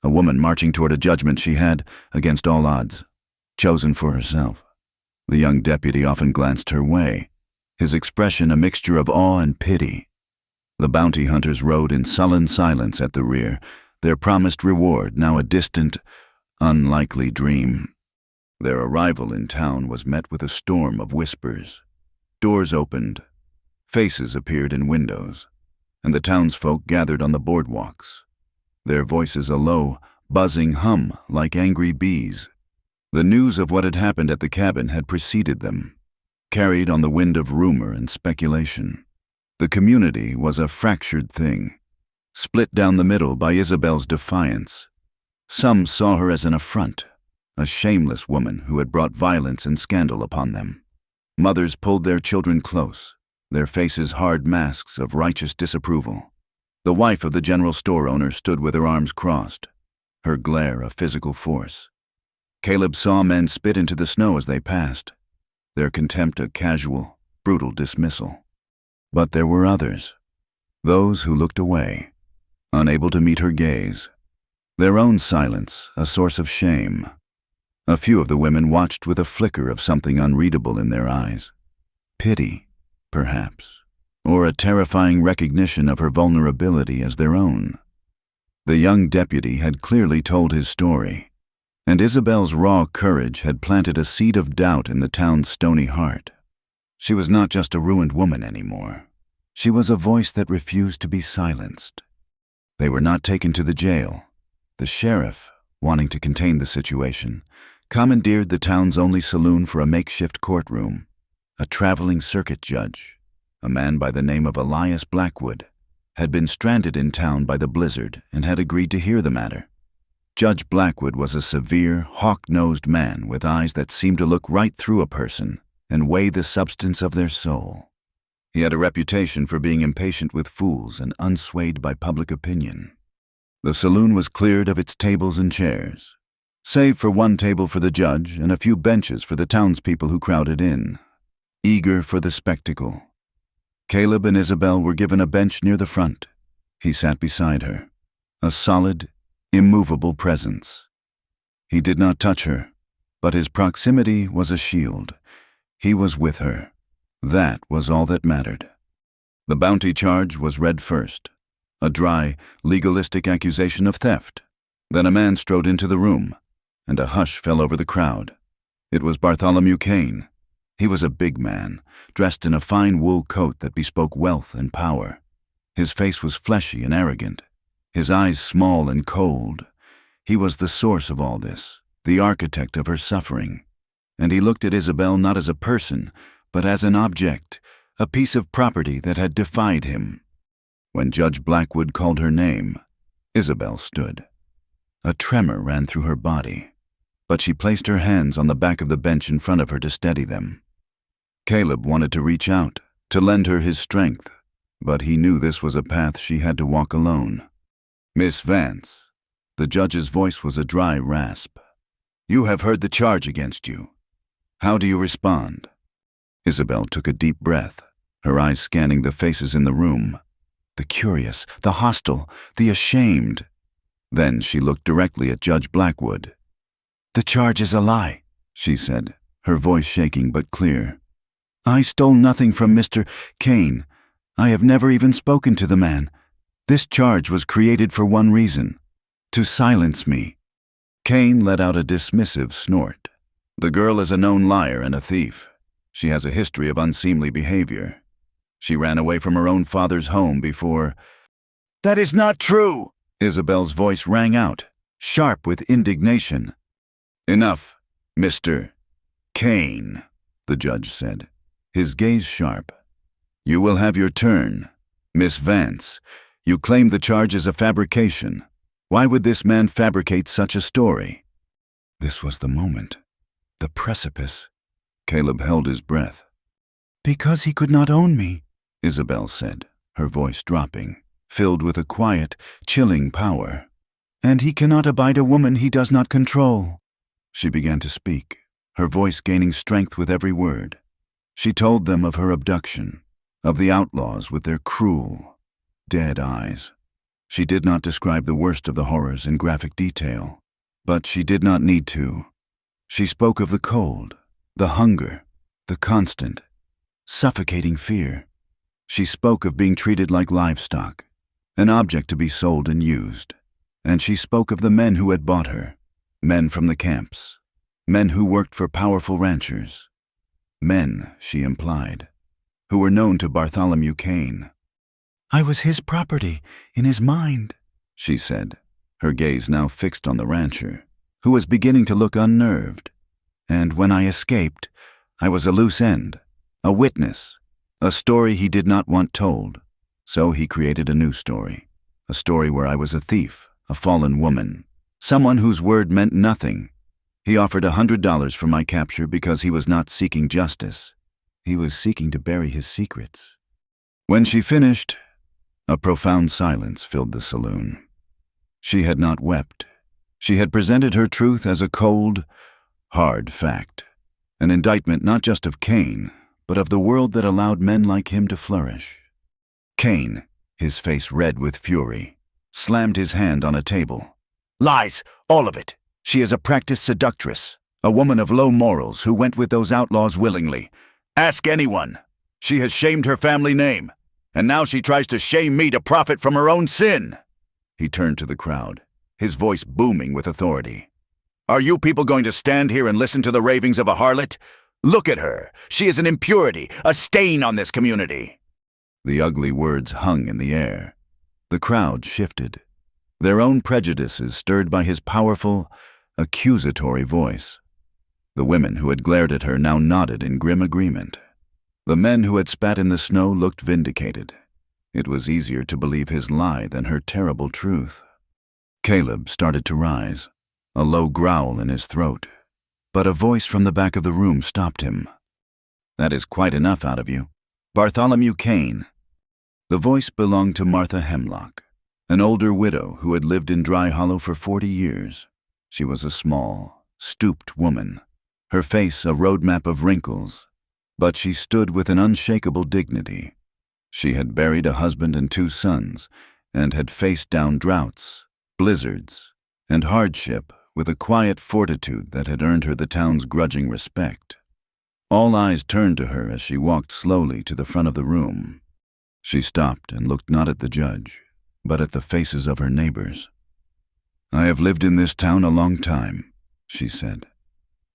a woman marching toward a judgment she had, against all odds, chosen for herself. The young deputy often glanced her way, his expression a mixture of awe and pity. The bounty hunters rode in sullen silence at the rear, their promised reward now a distant, unlikely dream. Their arrival in town was met with a storm of whispers. Doors opened, faces appeared in windows, and the townsfolk gathered on the boardwalks, their voices a low, buzzing hum like angry bees. The news of what had happened at the cabin had preceded them, carried on the wind of rumor and speculation. The community was a fractured thing, split down the middle by Isabel's defiance. Some saw her as an affront, a shameless woman who had brought violence and scandal upon them. Mothers pulled their children close, their faces hard masks of righteous disapproval. The wife of the general store owner stood with her arms crossed, her glare a physical force. Caleb saw men spit into the snow as they passed, their contempt a casual, brutal dismissal. But there were others, those who looked away, unable to meet her gaze, their own silence a source of shame. A few of the women watched with a flicker of something unreadable in their eyes. Pity, perhaps, or a terrifying recognition of her vulnerability as their own. The young deputy had clearly told his story, and Isabel's raw courage had planted a seed of doubt in the town's stony heart. She was not just a ruined woman anymore. She was a voice that refused to be silenced. They were not taken to the jail. The sheriff, wanting to contain the situation, commandeered the town's only saloon for a makeshift courtroom. A traveling circuit judge, a man by the name of Elias Blackwood, had been stranded in town by the blizzard and had agreed to hear the matter. Judge Blackwood was a severe, hawk-nosed man with eyes that seemed to look right through a person and weigh the substance of their soul. He had a reputation for being impatient with fools and unswayed by public opinion. The saloon was cleared of its tables and chairs, save for one table for the judge and a few benches for the townspeople who crowded in, eager for the spectacle. Caleb and Isabel were given a bench near the front. He sat beside her, a solid, immovable presence. He did not touch her, but his proximity was a shield. He was with her. That was all that mattered. The bounty charge was read first, a dry, legalistic accusation of theft. Then a man strode into the room, and a hush fell over the crowd. It was Bartholomew Kane. He was a big man, dressed in a fine wool coat that bespoke wealth and power. His face was fleshy and arrogant, his eyes small and cold. He was the source of all this, the architect of her suffering. And he looked at Isabel not as a person, but as an object, a piece of property that had defied him. When Judge Blackwood called her name, Isabel stood. A tremor ran through her body, but she placed her hands on the back of the bench in front of her to steady them. Caleb wanted to reach out, to lend her his strength, but he knew this was a path she had to walk alone. "Miss Vance," the judge's voice was a dry rasp. "You have heard the charge against you. How do you respond?" Isabel took a deep breath, her eyes scanning the faces in the room, the curious, the hostile, the ashamed. Then she looked directly at Judge Blackwood. "The charge is a lie," she said, her voice shaking but clear. "I stole nothing from Mr. Kane. I have never even spoken to the man. This charge was created for one reason: to silence me." Kane let out a dismissive snort. "The girl is a known liar and a thief. She has a history of unseemly behavior. She ran away from her own father's home before—" "That is not true!" Isabel's voice rang out, sharp with indignation. "Enough, Mr. Kane," the judge said, his gaze sharp. "You will have your turn. Miss Vance, you claim the charge is a fabrication. Why would this man fabricate such a story?" This was the moment. The precipice. Caleb held his breath. "Because he could not own me," Isabel said, her voice dropping, filled with a quiet, chilling power. "And he cannot abide a woman he does not control." She began to speak, her voice gaining strength with every word. She told them of her abduction, of the outlaws with their cruel, dead eyes. She did not describe the worst of the horrors in graphic detail, but she did not need to. She spoke of the cold, the hunger, the constant, suffocating fear. She spoke of being treated like livestock, an object to be sold and used. And she spoke of the men who had bought her, men from the camps, men who worked for powerful ranchers. Men, she implied, who were known to Bartholomew Kane. "I was his property, in his mind," she said, her gaze now fixed on the rancher, who was beginning to look unnerved. "And when I escaped, I was a loose end, a witness, a story he did not want told. So he created a new story, a story where I was a thief, a fallen woman, someone whose word meant nothing. He offered $100 for my capture because he was not seeking justice. He was seeking to bury his secrets." When she finished, a profound silence filled the saloon. She had not wept. She had presented her truth as a cold, hard fact, an indictment not just of Kane, but of the world that allowed men like him to flourish. Kane, his face red with fury, slammed his hand on a table. "Lies, all of it. She is a practiced seductress, a woman of low morals who went with those outlaws willingly. Ask anyone. She has shamed her family name, and now she tries to shame me to profit from her own sin." He turned to the crowd, his voice booming with authority. "Are you people going to stand here and listen to the ravings of a harlot? Look at her. She is an impurity, a stain on this community." The ugly words hung in the air. The crowd shifted, their own prejudices stirred by his powerful, accusatory voice. The women who had glared at her now nodded in grim agreement. The men who had spat in the snow looked vindicated. It was easier to believe his lie than her terrible truth. Caleb started to rise, a low growl in his throat, but a voice from the back of the room stopped him. "That is quite enough out of you. Bartholomew Kane." The voice belonged to Martha Hemlock, an older widow who had lived in Dry Hollow for 40 years. She was a small, stooped woman, her face a roadmap of wrinkles, but she stood with an unshakable dignity. She had buried a husband and 2 sons, and had faced down droughts, blizzards, and hardship with a quiet fortitude that had earned her the town's grudging respect. All eyes turned to her as she walked slowly to the front of the room. She stopped and looked not at the judge, but at the faces of her neighbors. "I have lived in this town a long time," she said,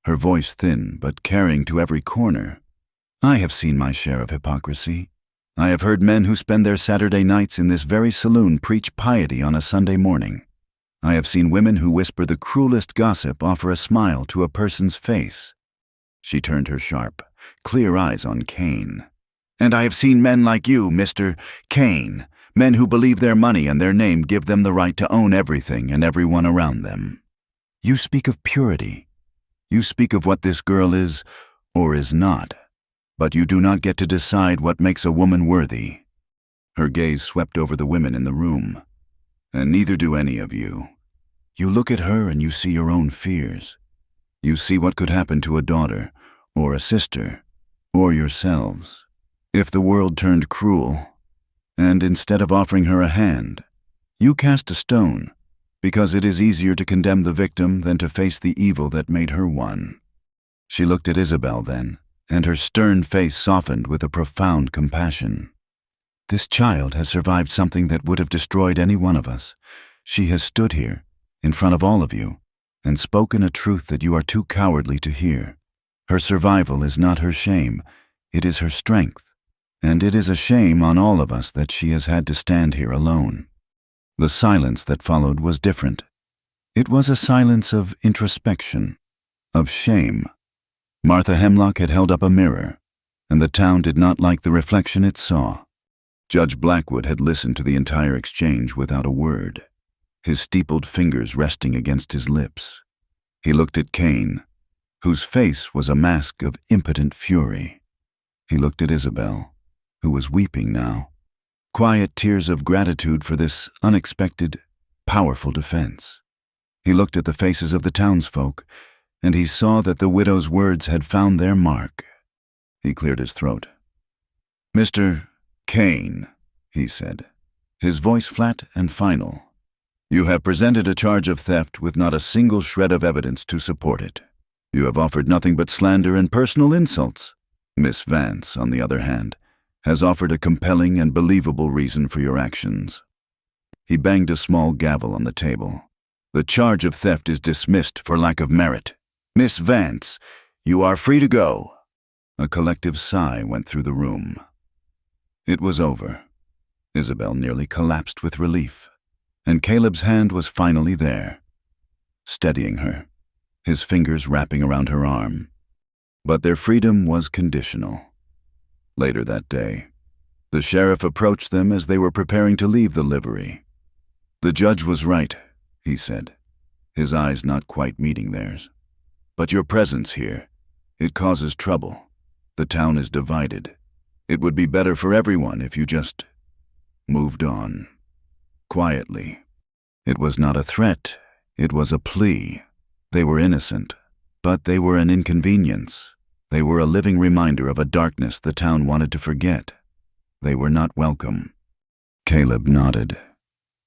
her voice thin but carrying to every corner. "I have seen my share of hypocrisy. I have heard men who spend their Saturday nights in this very saloon preach piety on a Sunday morning. I have seen women who whisper the cruelest gossip offer a smile to a person's face." She turned her sharp, clear eyes on Kane. "And I have seen men like you, Mr. Kane, men who believe their money and their name give them the right to own everything and everyone around them. You speak of purity. You speak of what this girl is or is not, but you do not get to decide what makes a woman worthy." Her gaze swept over the women in the room. "And neither do any of you. You look at her and you see your own fears. You see what could happen to a daughter, or a sister, or yourselves, if the world turned cruel. And instead of offering her a hand, you cast a stone, because it is easier to condemn the victim than to face the evil that made her one." She looked at Isabel then, and her stern face softened with a profound compassion. "This child has survived something that would have destroyed any one of us. She has stood here, in front of all of you, and spoken a truth that you are too cowardly to hear. Her survival is not her shame, it is her strength. And it is a shame on all of us that she has had to stand here alone." The silence that followed was different. It was a silence of introspection, of shame. Martha Hemlock had held up a mirror, and the town did not like the reflection it saw. Judge Blackwood had listened to the entire exchange without a word, his steepled fingers resting against his lips. He looked at Kane, whose face was a mask of impotent fury. He looked at Isabel, who was weeping now, quiet tears of gratitude for this unexpected, powerful defense. He looked at the faces of the townsfolk, and he saw that the widow's words had found their mark. He cleared his throat. "Mr. Kane," he said, his voice flat and final, "you have presented a charge of theft with not a single shred of evidence to support it. You have offered nothing but slander and personal insults. Miss Vance, on the other hand, has offered a compelling and believable reason for your actions." He banged a small gavel on the table. "The charge of theft is dismissed for lack of merit. Miss Vance, you are free to go." A collective sigh went through the room. It was over. Isabel nearly collapsed with relief, and Caleb's hand was finally there, steadying her, his fingers wrapping around her arm. But their freedom was conditional. Later that day, the sheriff approached them as they were preparing to leave the livery. "The judge was right," he said, his eyes not quite meeting theirs. "But your presence here, it causes trouble. The town is divided. It would be better for everyone if you just moved on." Quietly. It was not a threat, it was a plea. They were innocent, but they were an inconvenience. They were a living reminder of a darkness the town wanted to forget. They were not welcome. Caleb nodded.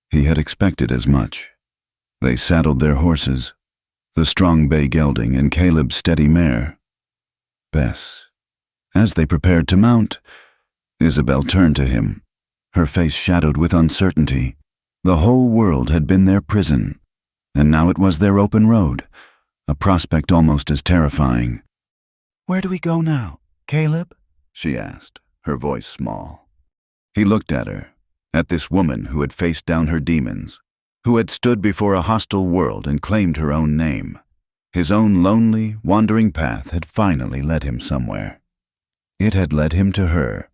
He had expected as much. They saddled their horses, the strong bay gelding and Caleb's steady mare, Bess. As they prepared to mount, Isabel turned to him, her face shadowed with uncertainty. The whole world had been their prison, and now it was their open road, a prospect almost as terrifying. "Where do we go now, Caleb?" she asked, her voice small. He looked at her, at this woman who had faced down her demons, who had stood before a hostile world and claimed her own name. His own lonely, wandering path had finally led him somewhere. It had led him to her.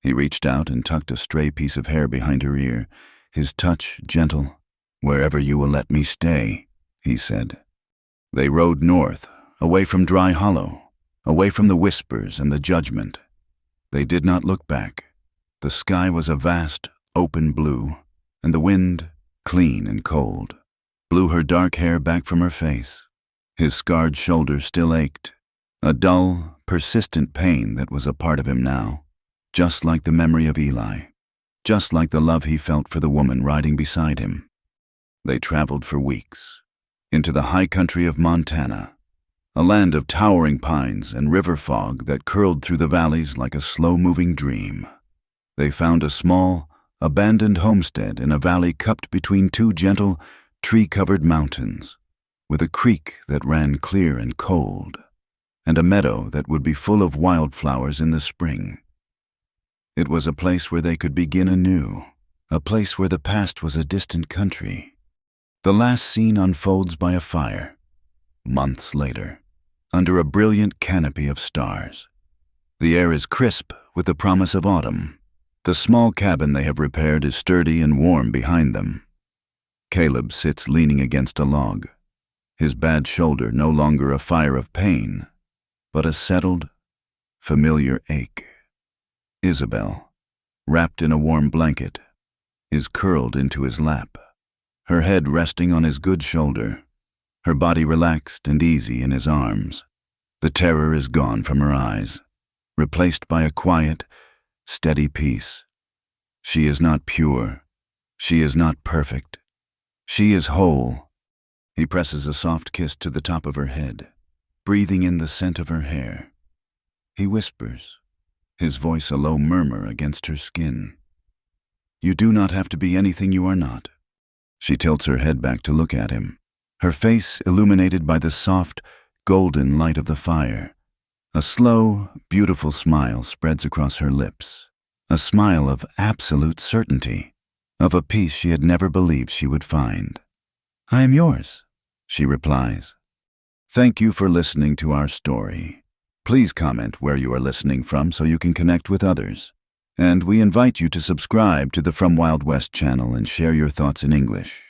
He reached out and tucked a stray piece of hair behind her ear, his touch gentle. "Wherever you will let me stay," he said. They rode north, away from Dry Hollow, away from the whispers and the judgment. They did not look back. The sky was a vast, open blue, and the wind, clean and cold, blew her dark hair back from her face. His scarred shoulder still ached, a dull, persistent pain that was a part of him now, just like the memory of Eli, just like the love he felt for the woman riding beside him. They traveled for weeks, into the high country of Montana, a land of towering pines and river fog that curled through the valleys like a slow-moving dream. They found a small, abandoned homestead in a valley cupped between two gentle, tree-covered mountains, with a creek that ran clear and cold, and a meadow that would be full of wildflowers in the spring. It was a place where they could begin anew, a place where the past was a distant country. The last scene unfolds by a fire, months later, under a brilliant canopy of stars. The air is crisp with the promise of autumn. The small cabin they have repaired is sturdy and warm behind them. Caleb sits leaning against a log, his bad shoulder no longer a fire of pain, but a settled, familiar ache. Isabel, wrapped in a warm blanket, is curled into his lap, her head resting on his good shoulder, her body relaxed and easy in his arms. The terror is gone from her eyes, replaced by a quiet, steady peace. She is not pure. She is not perfect. She is whole. He presses a soft kiss to the top of her head, breathing in the scent of her hair. He whispers, his voice a low murmur against her skin. "You do not have to be anything you are not." She tilts her head back to look at him, her face illuminated by the soft, golden light of the fire. A slow, beautiful smile spreads across her lips, a smile of absolute certainty, of a peace she had never believed she would find. "I am yours, she replies. Thank you for listening to our story. Please comment where you are listening from so you can connect with others. And we invite you to subscribe to the From Wild West channel and share your thoughts in English.